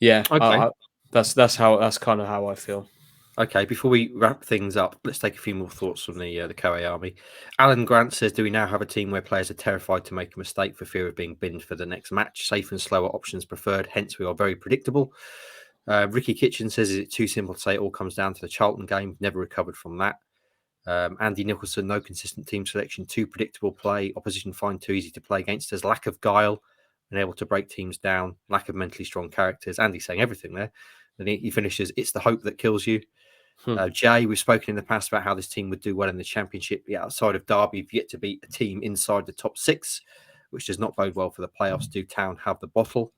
yeah, okay. That's kind of how I feel. Okay, before we wrap things up, let's take a few more thoughts from the KOA Army. Alan Grant says, do we now have a team where players are terrified to make a mistake for fear of being binned for the next match? Safe and slower options preferred, hence we are very predictable. Ricky Kitchen says, is it too simple to say it all comes down to the Charlton game? Never recovered from that. Andy Nicholson, no consistent team selection, too predictable play, opposition find too easy to play against us, lack of guile and able to break teams down, lack of mentally strong characters. Andy's saying everything there. Then he finishes, it's the hope that kills you. Jay, we've spoken in the past about how this team would do well in the Championship. Yeah, outside of Derby, you've yet to beat a team inside the top 6, which does not bode well for the playoffs. Do Town have the bottle?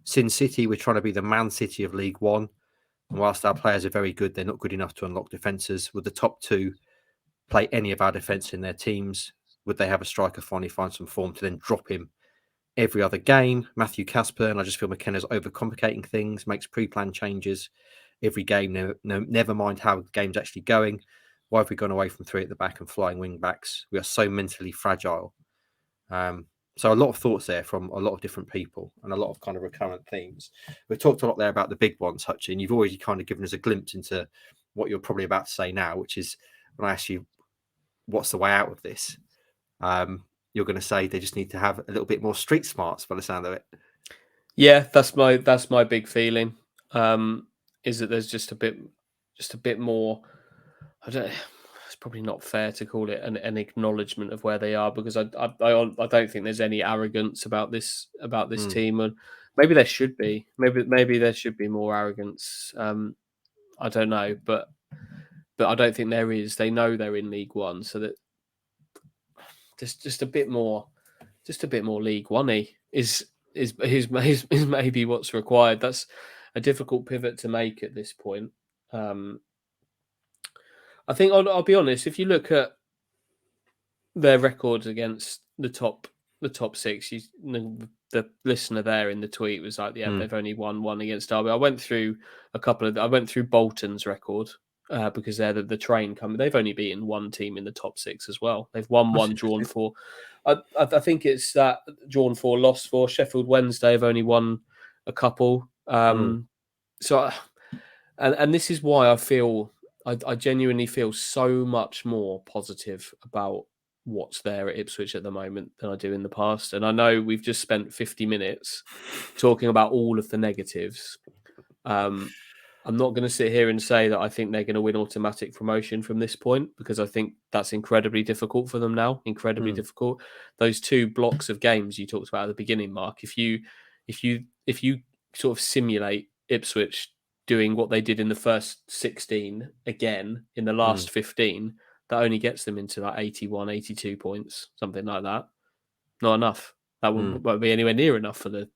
Sin City, we're trying to be the Man City of League One. And whilst our players are very good, they're not good enough to unlock defences. Would the top 2 play any of our defence in their teams? Would they have a striker finally find some form to then drop him every other game? Matthew Casper, and I just feel McKenna's overcomplicating things, makes pre-planned changes every game. Never mind how the game's actually going. Why have we gone away from 3 at the back and flying wing backs? We are so mentally fragile. So a lot of thoughts there from a lot of different people and a lot of kind of recurrent themes. We've talked a lot there about the big ones, Hutchin. You've already kind of given us a glimpse into what you're probably about to say now, which is when I ask you, what's the way out of this? You're going to say they just need to have a little bit more street smarts by the sound of it. Yeah, that's my big feeling. is that there's just a bit more. I don't. It's probably not fair to call it an acknowledgement of where they are, because I don't think there's any arrogance about this team, and maybe there should be. Maybe there should be more arrogance. I don't know, but I don't think there is. They know they're in League One, so that just a bit more League One-y is maybe what's required. That's a difficult pivot to make at this point. I think I'll be honest. If you look at their records against the top six, the listener there in the tweet was like, "Yeah, they've only won one against Derby." I went through Bolton's record because they're the train coming. They've only beaten one team in the top six as well. They've won one, drawn four. I think it's that drawn four, lost four. Sheffield Wednesday have only won a couple. So, and this is why I genuinely feel so much more positive about what's there at Ipswich at the moment than I do in the past. And I know we've just spent 50 minutes talking about all of the negatives. I'm not going to sit here and say that I think they're going to win automatic promotion from this point, because I think that's incredibly difficult for them now. Incredibly difficult. Those two blocks of games you talked about at the beginning, Mark, if you sort of simulate Ipswich doing what they did in the first 16 again in the last 15, that only gets them into like 81, 82 points, something like that. Not enough. That won't be anywhere near enough to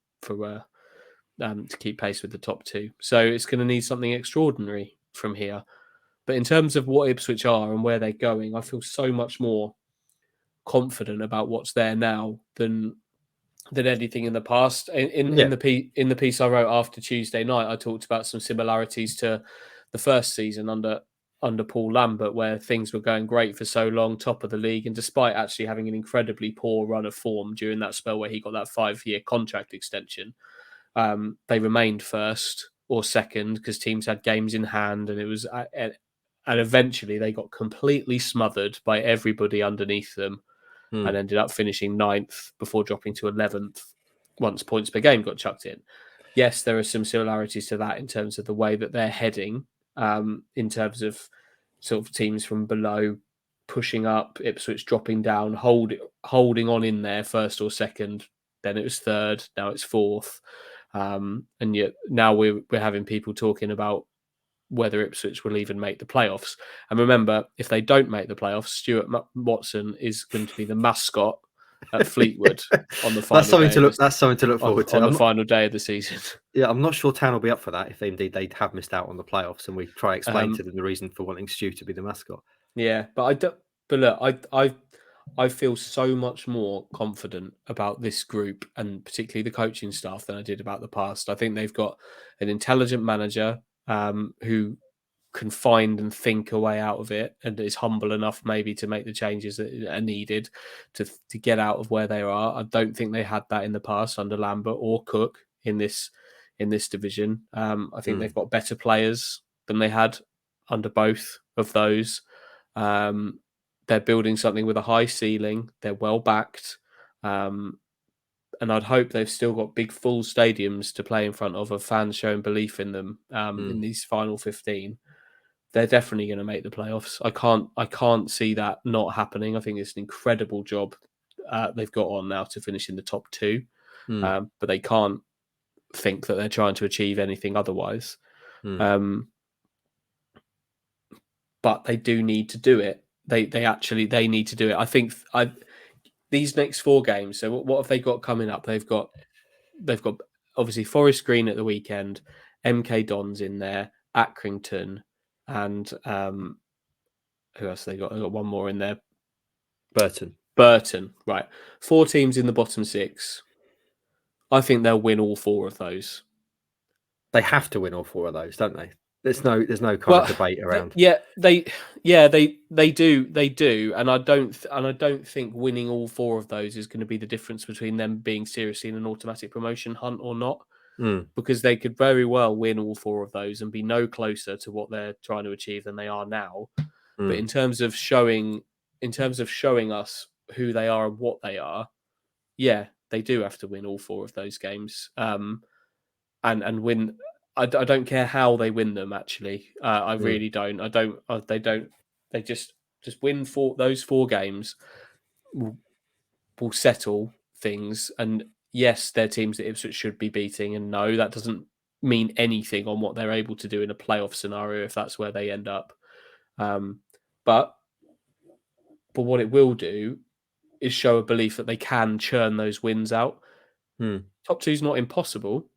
keep pace with the top two. So it's going to need something extraordinary from here. But in terms of what Ipswich are and where they're going, I feel so much more confident about what's there now than anything in the past. In the piece I wrote after Tuesday night, I talked about some similarities to the first season under Paul Lambert, where things were going great for so long, top of the league, and despite actually having an incredibly poor run of form during that spell where he got that 5-year contract extension, they remained first or second because teams had games in hand, and it was and eventually they got completely smothered by everybody underneath them and ended up finishing 9th before dropping to 11th once points per game got chucked in. Yes, there are some similarities to that in terms of the way that they're heading, in terms of sort of teams from below pushing up, Ipswich dropping down, holding on in there first or second, then it was third, now it's fourth. And yet now we're having people talking about whether Ipswich will even make the playoffs. And remember, if they don't make the playoffs, Stuart Watson is going to be the mascot at Fleetwood on the final day. That's something to look forward to on the final day of the season. Yeah, I'm not sure Town will be up for that if indeed they have missed out on the playoffs, and we try to explain to them the reason for wanting Stu to be the mascot. Yeah, but look, I feel so much more confident about this group and particularly the coaching staff than I did about the past. I think they've got an intelligent manager who can find and think a way out of it, and is humble enough maybe to make the changes that are needed to get out of where they are. I don't think they had that in the past under Lambert or Cook in this division. I think they've got better players than they had under both of those. They're building something with a high ceiling. They're well backed. And I'd hope they've still got big full stadiums to play in front of fans showing belief in them in these final 15. They're definitely going to make the playoffs. I can't see that not happening. I think it's an incredible job they've got on now to finish in the top two. But they can't think that they're trying to achieve anything otherwise. But they do need to do it. They need to do it. I think these next 4 games. So what have they got coming up? They've got obviously Forest Green at the weekend, MK Dons in there, Accrington, and who else they got? They got one more in there. Burton. Right. 4 teams in the bottom 6. I think they'll win all 4 of those. They have to win all 4 of those, don't they? There's no kind of debate around. They do, and I don't think winning all 4 of those is going to be the difference between them being seriously in an automatic promotion hunt or not. Because they could very well win all 4 of those and be no closer to what they're trying to achieve than they are now. But in terms of showing us who they are and what they are, yeah, they do have to win all 4 of those games, and win. I don't care how they win them. Actually, I really don't. I don't. They don't. They just win those 4 games. Will settle things. And yes, they're teams that Ipswich should be beating. And no, that doesn't mean anything on what they're able to do in a playoff scenario if that's where they end up. But what it will do is show a belief that they can churn those wins out. Top 2 is not impossible,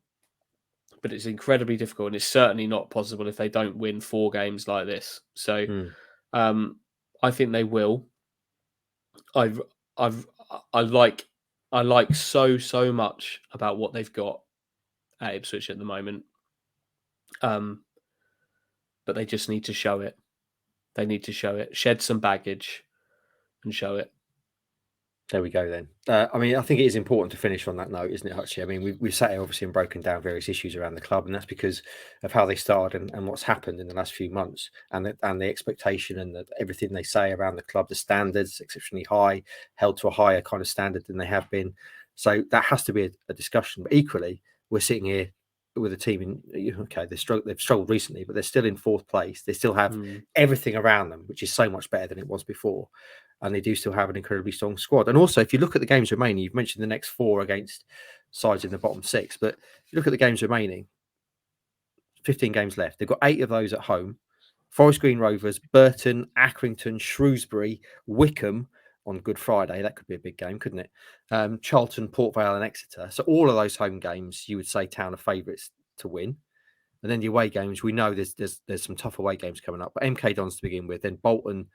but it's incredibly difficult, and it's certainly not possible if they don't win 4 games like this. So I think they will. I like so much about what they've got at Ipswich at the moment. But they just need to show it. They need to show it. Shed some baggage and show it. There we go then. I mean, I think it is important to finish on that note, isn't it, Hutchie? I mean, we've sat here obviously and broken down various issues around the club, and that's because of how they started and what's happened in the last few months, and the expectation and everything they say around the club, the standards exceptionally high, held to a higher kind of standard than they have been. So that has to be a discussion. But equally, we're sitting here with a team they've struggled recently, but they're still in 4th place. They still have everything around them, which is so much better than it was before. And they do still have an incredibly strong squad. And also, if you look at the games remaining, you've mentioned the next 4 against sides in the bottom 6. But if you look at the games remaining, 15 games left. They've got 8 of those at home. Forest Green Rovers, Burton, Accrington, Shrewsbury, Wickham on Good Friday. That could be a big game, couldn't it? Charlton, Port Vale and Exeter. So all of those home games, you would say Town are favourites to win. And then the away games, we know there's some tough away games coming up. But MK Dons to begin with, then Bolton,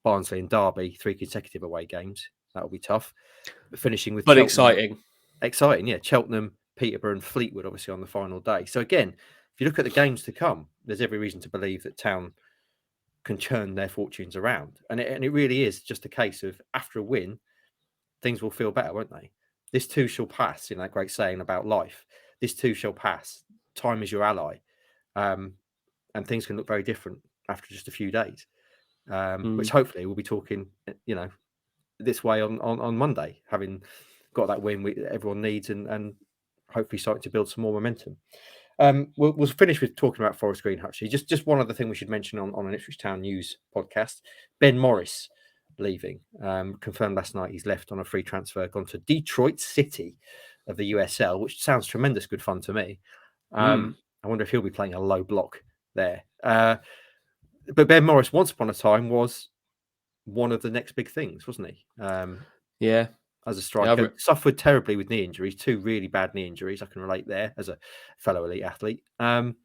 Barnsley and Derby, 3 consecutive away games. That'll be tough. But finishing with Cheltenham. Exciting, yeah. Cheltenham, Peterborough and Fleetwood, obviously, on the final day. So again, if you look at the games to come, there's every reason to believe that Town can churn their fortunes around. And it really is just a case of, after a win, things will feel better, won't they? This too shall pass, that great saying about life. This too shall pass. Time is your ally. And things can look very different after just a few days. Which hopefully we'll be talking, this way on Monday, having got that win everyone needs and hopefully starting to build some more momentum. We'll finish with talking about Forest Green, actually. Just one other thing we should mention on an Ipswich Town news podcast. Ben Morris leaving. Confirmed last night he's left on a free transfer, gone to Detroit City of the USL, which sounds tremendous good fun to me. I wonder if he'll be playing a low block there. But Ben Morris, once upon a time, was one of the next big things, wasn't he? Yeah. As a striker, suffered terribly with knee injuries, 2 really bad knee injuries. I can relate there as a fellow elite athlete. And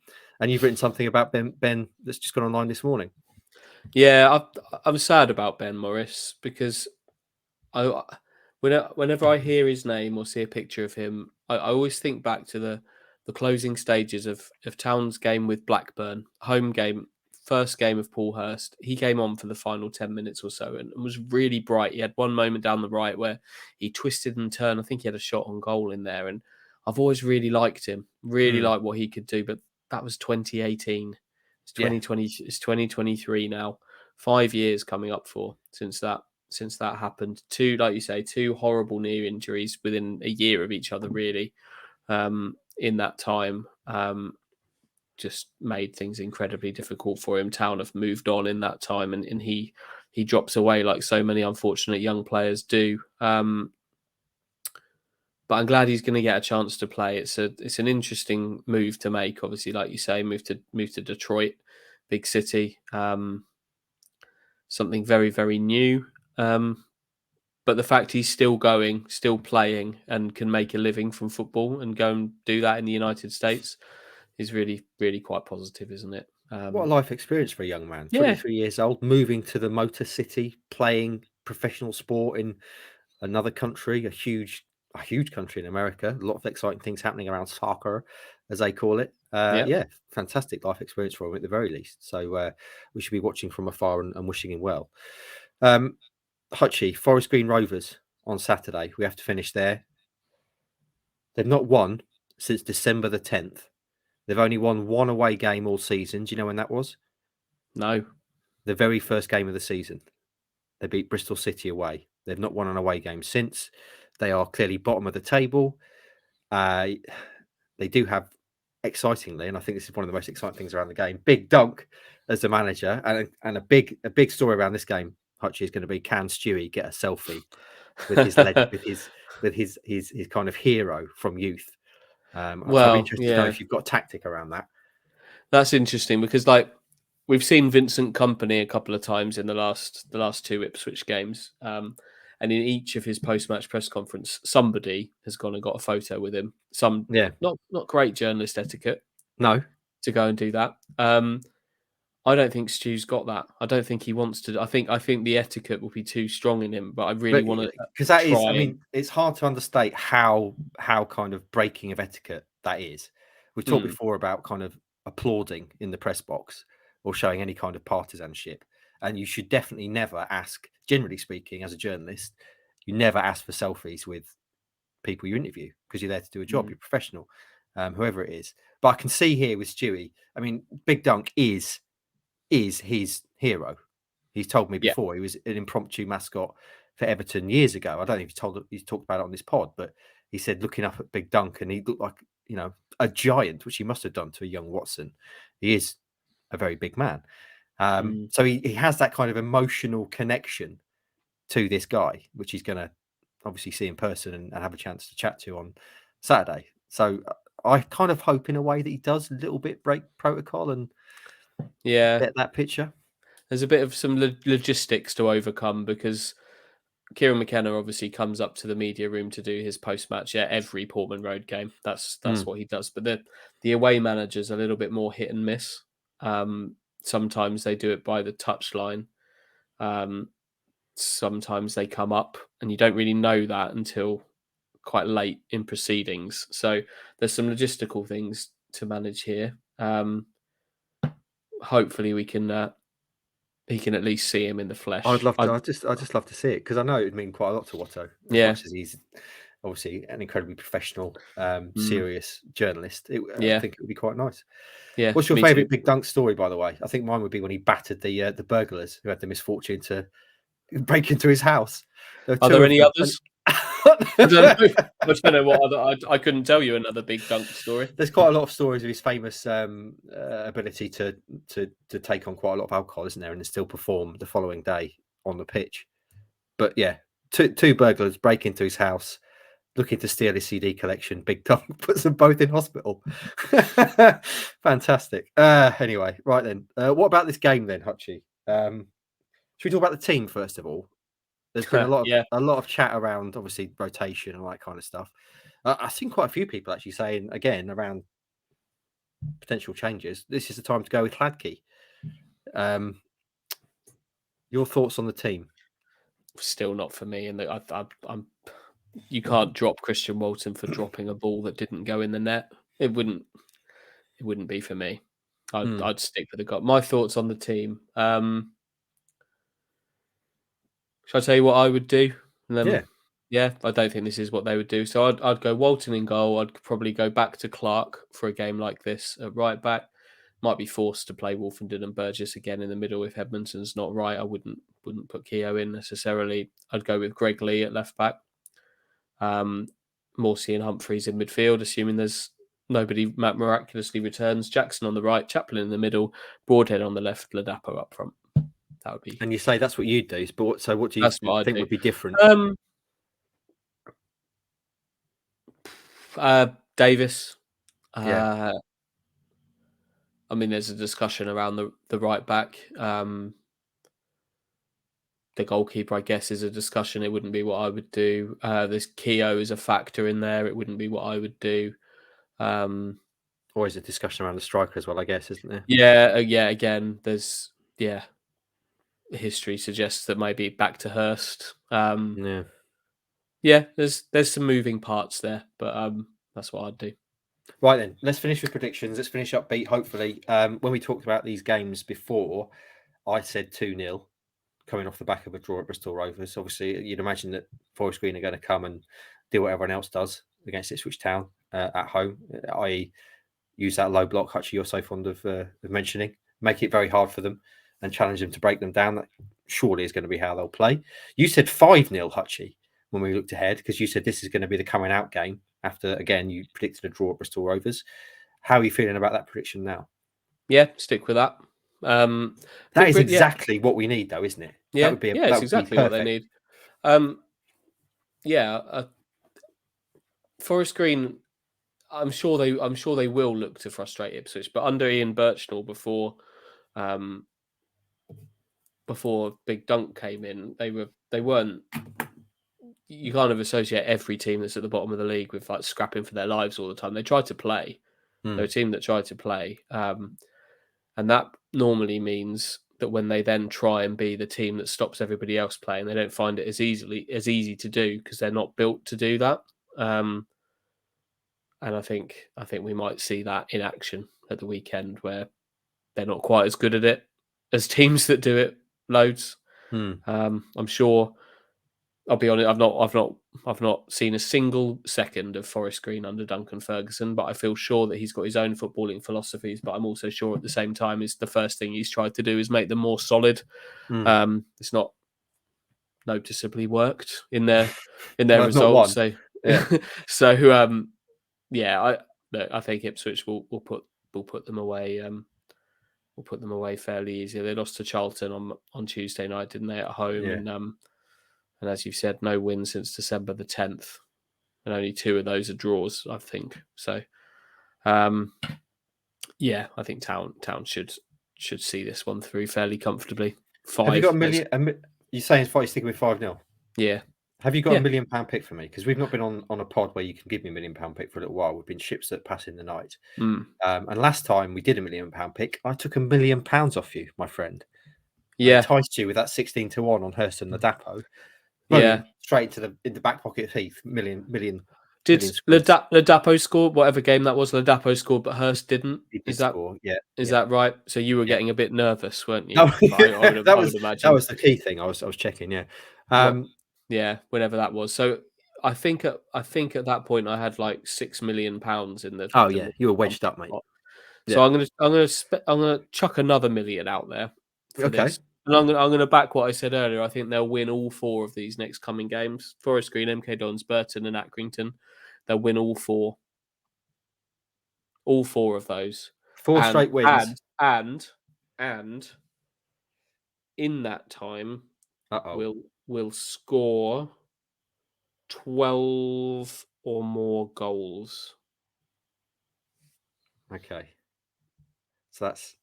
you've written something about Ben that's just gone online this morning. Yeah, I'm sad about Ben Morris because whenever I hear his name or see a picture of him, I always think back to the closing stages of Town's game with Blackburn, home game. First game of Paul Hurst, he came on for the final 10 minutes or so and was really bright. He had one moment down the right where he twisted and turned. I think he had a shot on goal in there. And I've always really liked him, really liked what he could do. But that was 2018. It's 2020. Yeah. It's 2023 now. 5 years coming up since that happened. 2, like you say, 2 horrible knee injuries within a year of each other, really, in that time. Just made things incredibly difficult for him. Town have moved on in that time, and he drops away like so many unfortunate young players do. But I'm glad he's going to get a chance to play. It's an interesting move to make. Obviously, like you say, move to Detroit, big city. Something very, very new. But the fact he's still going, still playing, and can make a living from football and go and do that in the United States is really, really quite positive, isn't it? What a life experience for a young man. 23 years old, moving to the Motor City, playing professional sport in another country, a huge country in America. A lot of exciting things happening around soccer, as they call it. Fantastic life experience for him at the very least. So we should be watching from afar and wishing him well. Hutchie, Forest Green Rovers on Saturday. We have to finish there. They've not won since December the 10th. They've only won 1 away game all season. Do you know when that was? No. The very first game of the season. They beat Bristol City away. They've not won an away game since. They are clearly bottom of the table. They do have excitingly, and I think this is one of the most exciting things around the game, Big Dunk as the manager, and a big story around this game, Hutchie, is going to be, can Stewie get a selfie with his with his kind of hero from youth? So I'd be Well, interested to know if you've got tactic around that. that's interesting because like we've seen Vincent Kompany a couple of times in the last two Ipswich games, and in each of his post-match press conference, somebody has gone and got a photo with him. Yeah, Not great journalist etiquette no, to go and do that. I don't think Stu's got that. I don't think he wants to. I think the etiquette will be too strong in him. But I really want to because that is. try. I mean, it's hard to understate how kind of breaking of etiquette that is. We've talked before about kind of applauding in the press box or showing any kind of partisanship, and you should definitely never ask. Generally speaking, as a journalist, you never ask for selfies with people you interview because you're there to do a job. You're professional, whoever it is. But I can see here with Stewie. I mean, Big Dunk is his hero. He's told me before he was an impromptu mascot for Everton years ago. I don't know if he's talked about it on this pod, but he said looking up at Big Dunk and he looked like, a giant, which he must have done to a young Watson. He is a very big man. So he has that kind of emotional connection to this guy, which he's going to obviously see in person and have a chance to chat to on Saturday. So I kind of hope in a way that he does a little bit break protocol and get that picture. There's a bit of some logistics to overcome because Kieran McKenna obviously comes up to the media room to do his post-match every Portman Road game. That's what he does. But the away manager's a little bit more hit and miss. Sometimes they do it by the touchline. Sometimes they come up, and you don't really know that until quite late in proceedings. So there's some logistical things to manage here. Hopefully we can. He can at least see him in the flesh. I'd love to. I just love to see it because I know it would mean quite a lot to Watto. As much as he's obviously an incredibly professional, serious journalist, I think it would be quite nice. Yeah. What's your favourite Big Dunk story, by the way? I think mine would be when he battered the burglars who had the misfortune to break into his house. Are there any others? I don't know what other. I couldn't tell you another Big Dunk story. There's quite a lot of stories of his famous ability to take on quite a lot of alcohol, isn't there, and still perform the following day on the pitch. But yeah, two burglars break into his house, looking to steal his CD collection. Big Dunk puts them both in hospital. Fantastic. Anyway, right then. What about this game then, Hutchie? Should we talk about the team first of all? There's been a lot of chat around obviously rotation and all that kind of stuff. I've seen quite a few people actually saying again around potential changes. This is the time to go with Hladky. Your thoughts on the team? Still not for me, and I'm. You can't drop Christian Walton for dropping a ball that didn't go in the net. It wouldn't be for me. I'd stick with the gut. My thoughts on the team. Shall I tell you what I would do? And then, yeah, I don't think this is what they would do. So I'd go Walton in goal. I'd probably go back to Clark for a game like this at right back. Might be forced to play Wolfenden and Burgess again in the middle if Edmondson's not right. I wouldn't put Keogh in necessarily. I'd go with Greg Lee at left back. Morsey and Humphreys in midfield, assuming there's nobody miraculously returns. Jackson on the right, Chaplin in the middle, Broadhead on the left, Ladapo up front. That would be. And you say that's what you'd do, but what do you think would be different? Davis. I mean, there's a discussion around the right back. The goalkeeper, I guess, is a discussion. It wouldn't be what I would do. There's Keogh is a factor in there. It wouldn't be what I would do. Always a discussion around the striker as well, I guess, isn't there? Yeah. Again, there's history suggests that maybe back to Hurst. There's some moving parts there, but that's what I'd do. Right then, let's finish with predictions. Let's finish upbeat, hopefully. When we talked about these games before, I said 2-0 coming off the back of a draw at Bristol Rovers. Obviously, you'd imagine that Forest Green are going to come and do what everyone else does against Ipswich Town at home, i.e. use that low block, Hutchie, you're so fond of mentioning, make it very hard for them and challenge them to break them down. That surely is going to be how they'll play. You said 5-0, Hutchie, when we looked ahead, because you said this is going to be the coming out game after, again, you predicted a draw at Bristol Rovers. How are you feeling about that prediction now? Yeah, stick with that. That is exactly what we need, though, isn't it? Yeah, That would be it's exactly what they need. Forest Green. I'm sure they will look to frustrate Ipswich, but under Ian Birchnell before Big Dunk came in, they weren't. You kind of associate every team that's at the bottom of the league with like scrapping for their lives all the time. They tried to play. They're a team that tried to play, and that normally means that when they then try and be the team that stops everybody else playing, they don't find it as easy to do because they're not built to do that. And I think we might see that in action at the weekend, where they're not quite as good at it as teams that do it loads. I'm sure. I'll be honest. I've not seen a single second of Forest Green under Duncan Ferguson, but I feel sure that he's got his own footballing philosophies. But I'm also sure at the same time, is the first thing he's tried to do is make them more solid. It's not noticeably worked in their results. So I think Ipswich will put them away. We'll put them away fairly easily. They lost to Charlton on Tuesday night, didn't they, at home? And as you've said, no wins since December the 10th, and only 2 of those are draws, I think. So, I think Town should see this one through fairly comfortably. 5. Have you got a million? You're saying you're sticking with 5-0? Yeah. Have you got £1 million pick for me? Because we've not been on a pod where you can give me £1 million pick for a little while. We've been ships that pass in the night. And last time we did £1 million pick, I took £1 million off you, my friend. Yeah. I enticed you with that 16-1 on Hurst and Ladapo. Straight to in the back pocket of Heath. Million. Did Ladapo score whatever game that was? Ladapo scored, but Hurst didn't. He did score. Yeah. Is that right? So you were getting a bit nervous, weren't you? No, I would imagine that was the key thing. I was checking. Yeah. Whenever that was. So I think at that point I had like £6 million in the. Oh yeah, you were wedged up, mate. So I'm gonna chuck another million out there for this. And I'm going to back what I said earlier. I think they'll win all 4 of these next coming games. Forest Green, MK Dons, Burton and Accrington. They'll win all 4. All 4 of those. 4 straight wins. And in that time, we'll score 12 or more goals. Okay. So that's...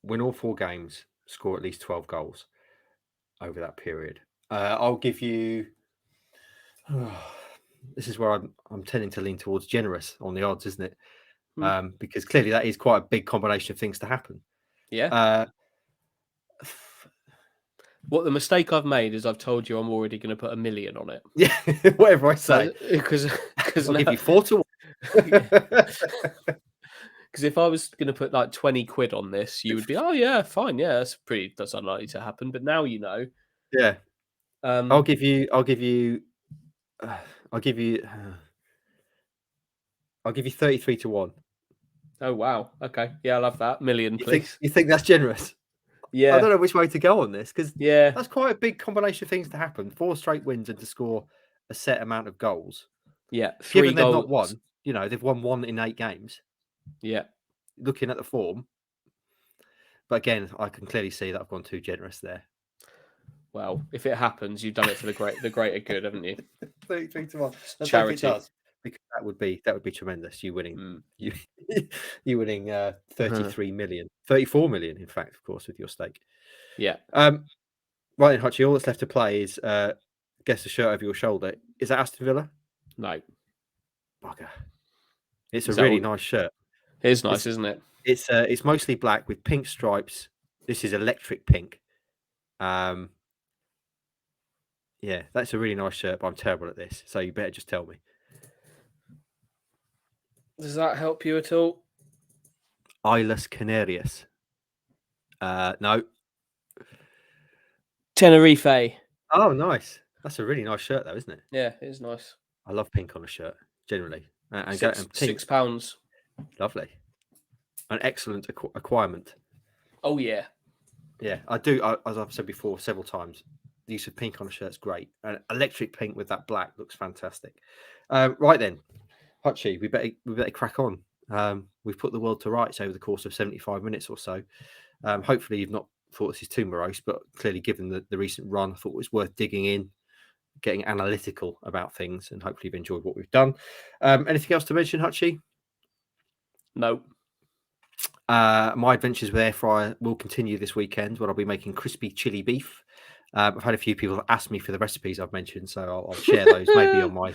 win all 4 games, score at least 12 goals over that period. I'll give you... this is where I'm tending to lean towards generous on the odds, isn't it? Because clearly that is quite a big combination of things to happen. Yeah. What the mistake I've made is I've told you I'm already going to put $1 million on it. Yeah, whatever I say. Because I'll give you 4 to 1. Because if I was going to put like 20 quid on this, you would be, oh yeah, fine, yeah, that's unlikely to happen. But now you know. Yeah. I'll give you 33 to 1. Oh wow. Okay. Yeah, I love that. $1 million, please. You think that's generous? Yeah. I don't know which way to go on this, because yeah, that's quite a big combination of things to happen. 4 straight wins and to score a set amount of goals. Yeah. 3 Given goals. They've not won, they've won 1 in 8 games. Yeah. Looking at the form. But again, I can clearly see that I've gone too generous there. Well, if it happens, you've done it for the greater good, haven't you? 33 to 1. Let's charity. Hope it does, because that would be tremendous. You winning, you winning 33 million, 34 million, in fact, of course, with your stake. Yeah. Right then, Hutchie, all that's left to play is guess the shirt over your shoulder. Is that Aston Villa? No. Bugger. It's a really nice shirt. It is nice, isn't it? It's mostly black with pink stripes. This is electric pink. Yeah, that's a really nice shirt, but I'm terrible at this, so you better just tell me. Does that help you at all? Islas Canarias. No. Tenerife. Oh, nice. That's a really nice shirt, though, isn't it? Yeah, it is nice. I love pink on a shirt, generally. And £6. Lovely. An excellent acquirement. Oh, yeah. Yeah, I do. As I've said before several times, use of pink on a shirt is great. Electric pink with that black looks fantastic. Right then, Hutchie, we better crack on. We've put the world to rights over the course of 75 minutes or so. Hopefully you've not thought this is too morose, but clearly given the recent run, I thought it was worth digging in, getting analytical about things, and hopefully you've enjoyed what we've done. Anything else to mention, Hutchie? No. My adventures with air fryer will continue this weekend when I'll be making crispy chili beef. I've had a few people ask me for the recipes I've mentioned, so I'll share those maybe on my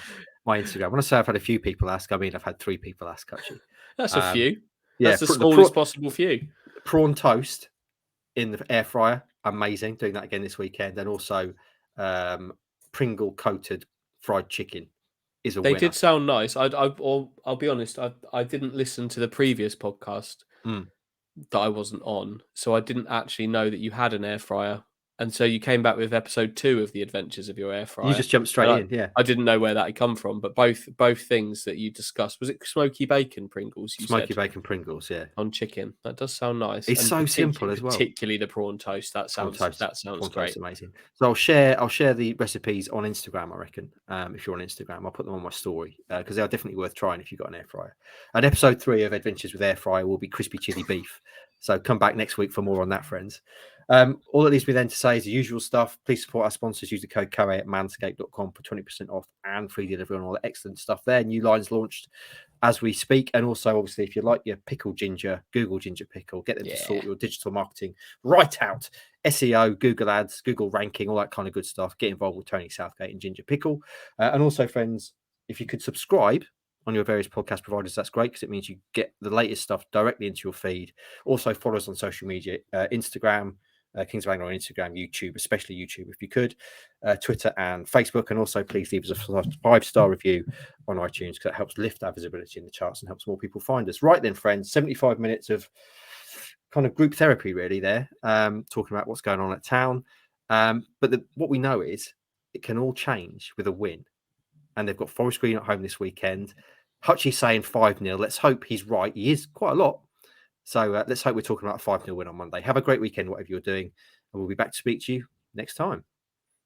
Instagram. When I say I've had a few people ask, I mean I've had 3 people ask, actually. That's a few. Yeah, that's the smallest possible few. Prawn toast in the air fryer, amazing. Doing that again this weekend, and also Pringle coated fried chicken is a winner. They did sound nice. I'll be honest. I didn't listen to the previous podcast that I wasn't on, so I didn't actually know that you had an air fryer. And so you came back with episode 2 of the adventures of your air fryer. You just jumped straight in, yeah. I didn't know where that had come from, but both things that you discussed, was it smoky bacon Pringles? Smoky bacon Pringles, yeah. On chicken, that does sound nice. It's so simple as well. Particularly the prawn toast. That sounds great. Toast, amazing. So I'll share the recipes on Instagram. I reckon if you're on Instagram, I'll put them on my story because they are definitely worth trying if you've got an air fryer. And episode 3 of Adventures with Air Fryer will be crispy chili beef. So come back next week for more on that, friends. All it leaves me then to say is the usual stuff. Please support our sponsors. Use the code KOA at manscaped.com for 20% off and free delivery on all the excellent stuff there. New lines launched as we speak. And also, obviously, if you like your pickled ginger, Google ginger pickle. Get them to sort your digital marketing right out. SEO, Google ads, Google ranking, all that kind of good stuff. Get involved with Tony Southgate and Ginger Pickle. And also, friends, if you could subscribe on your various podcast providers, that's great because it means you get the latest stuff directly into your feed. Also, follow us on social media, Instagram, Kings of Anglia on Instagram, YouTube, especially YouTube if you could, Twitter and Facebook. And also please leave us a 5-star review on iTunes because that helps lift our visibility in the charts and helps more people find us. Right then, friends, 75 minutes of kind of group therapy really there, talking about what's going on at town. But what we know is it can all change with a win. And they've got Forest Green at home this weekend. Hutchie's saying 5-0. Let's hope he's right. He is quite a lot. So let's hope we're talking about a 5-0 win on Monday. Have a great weekend, whatever you're doing. And we'll be back to speak to you next time.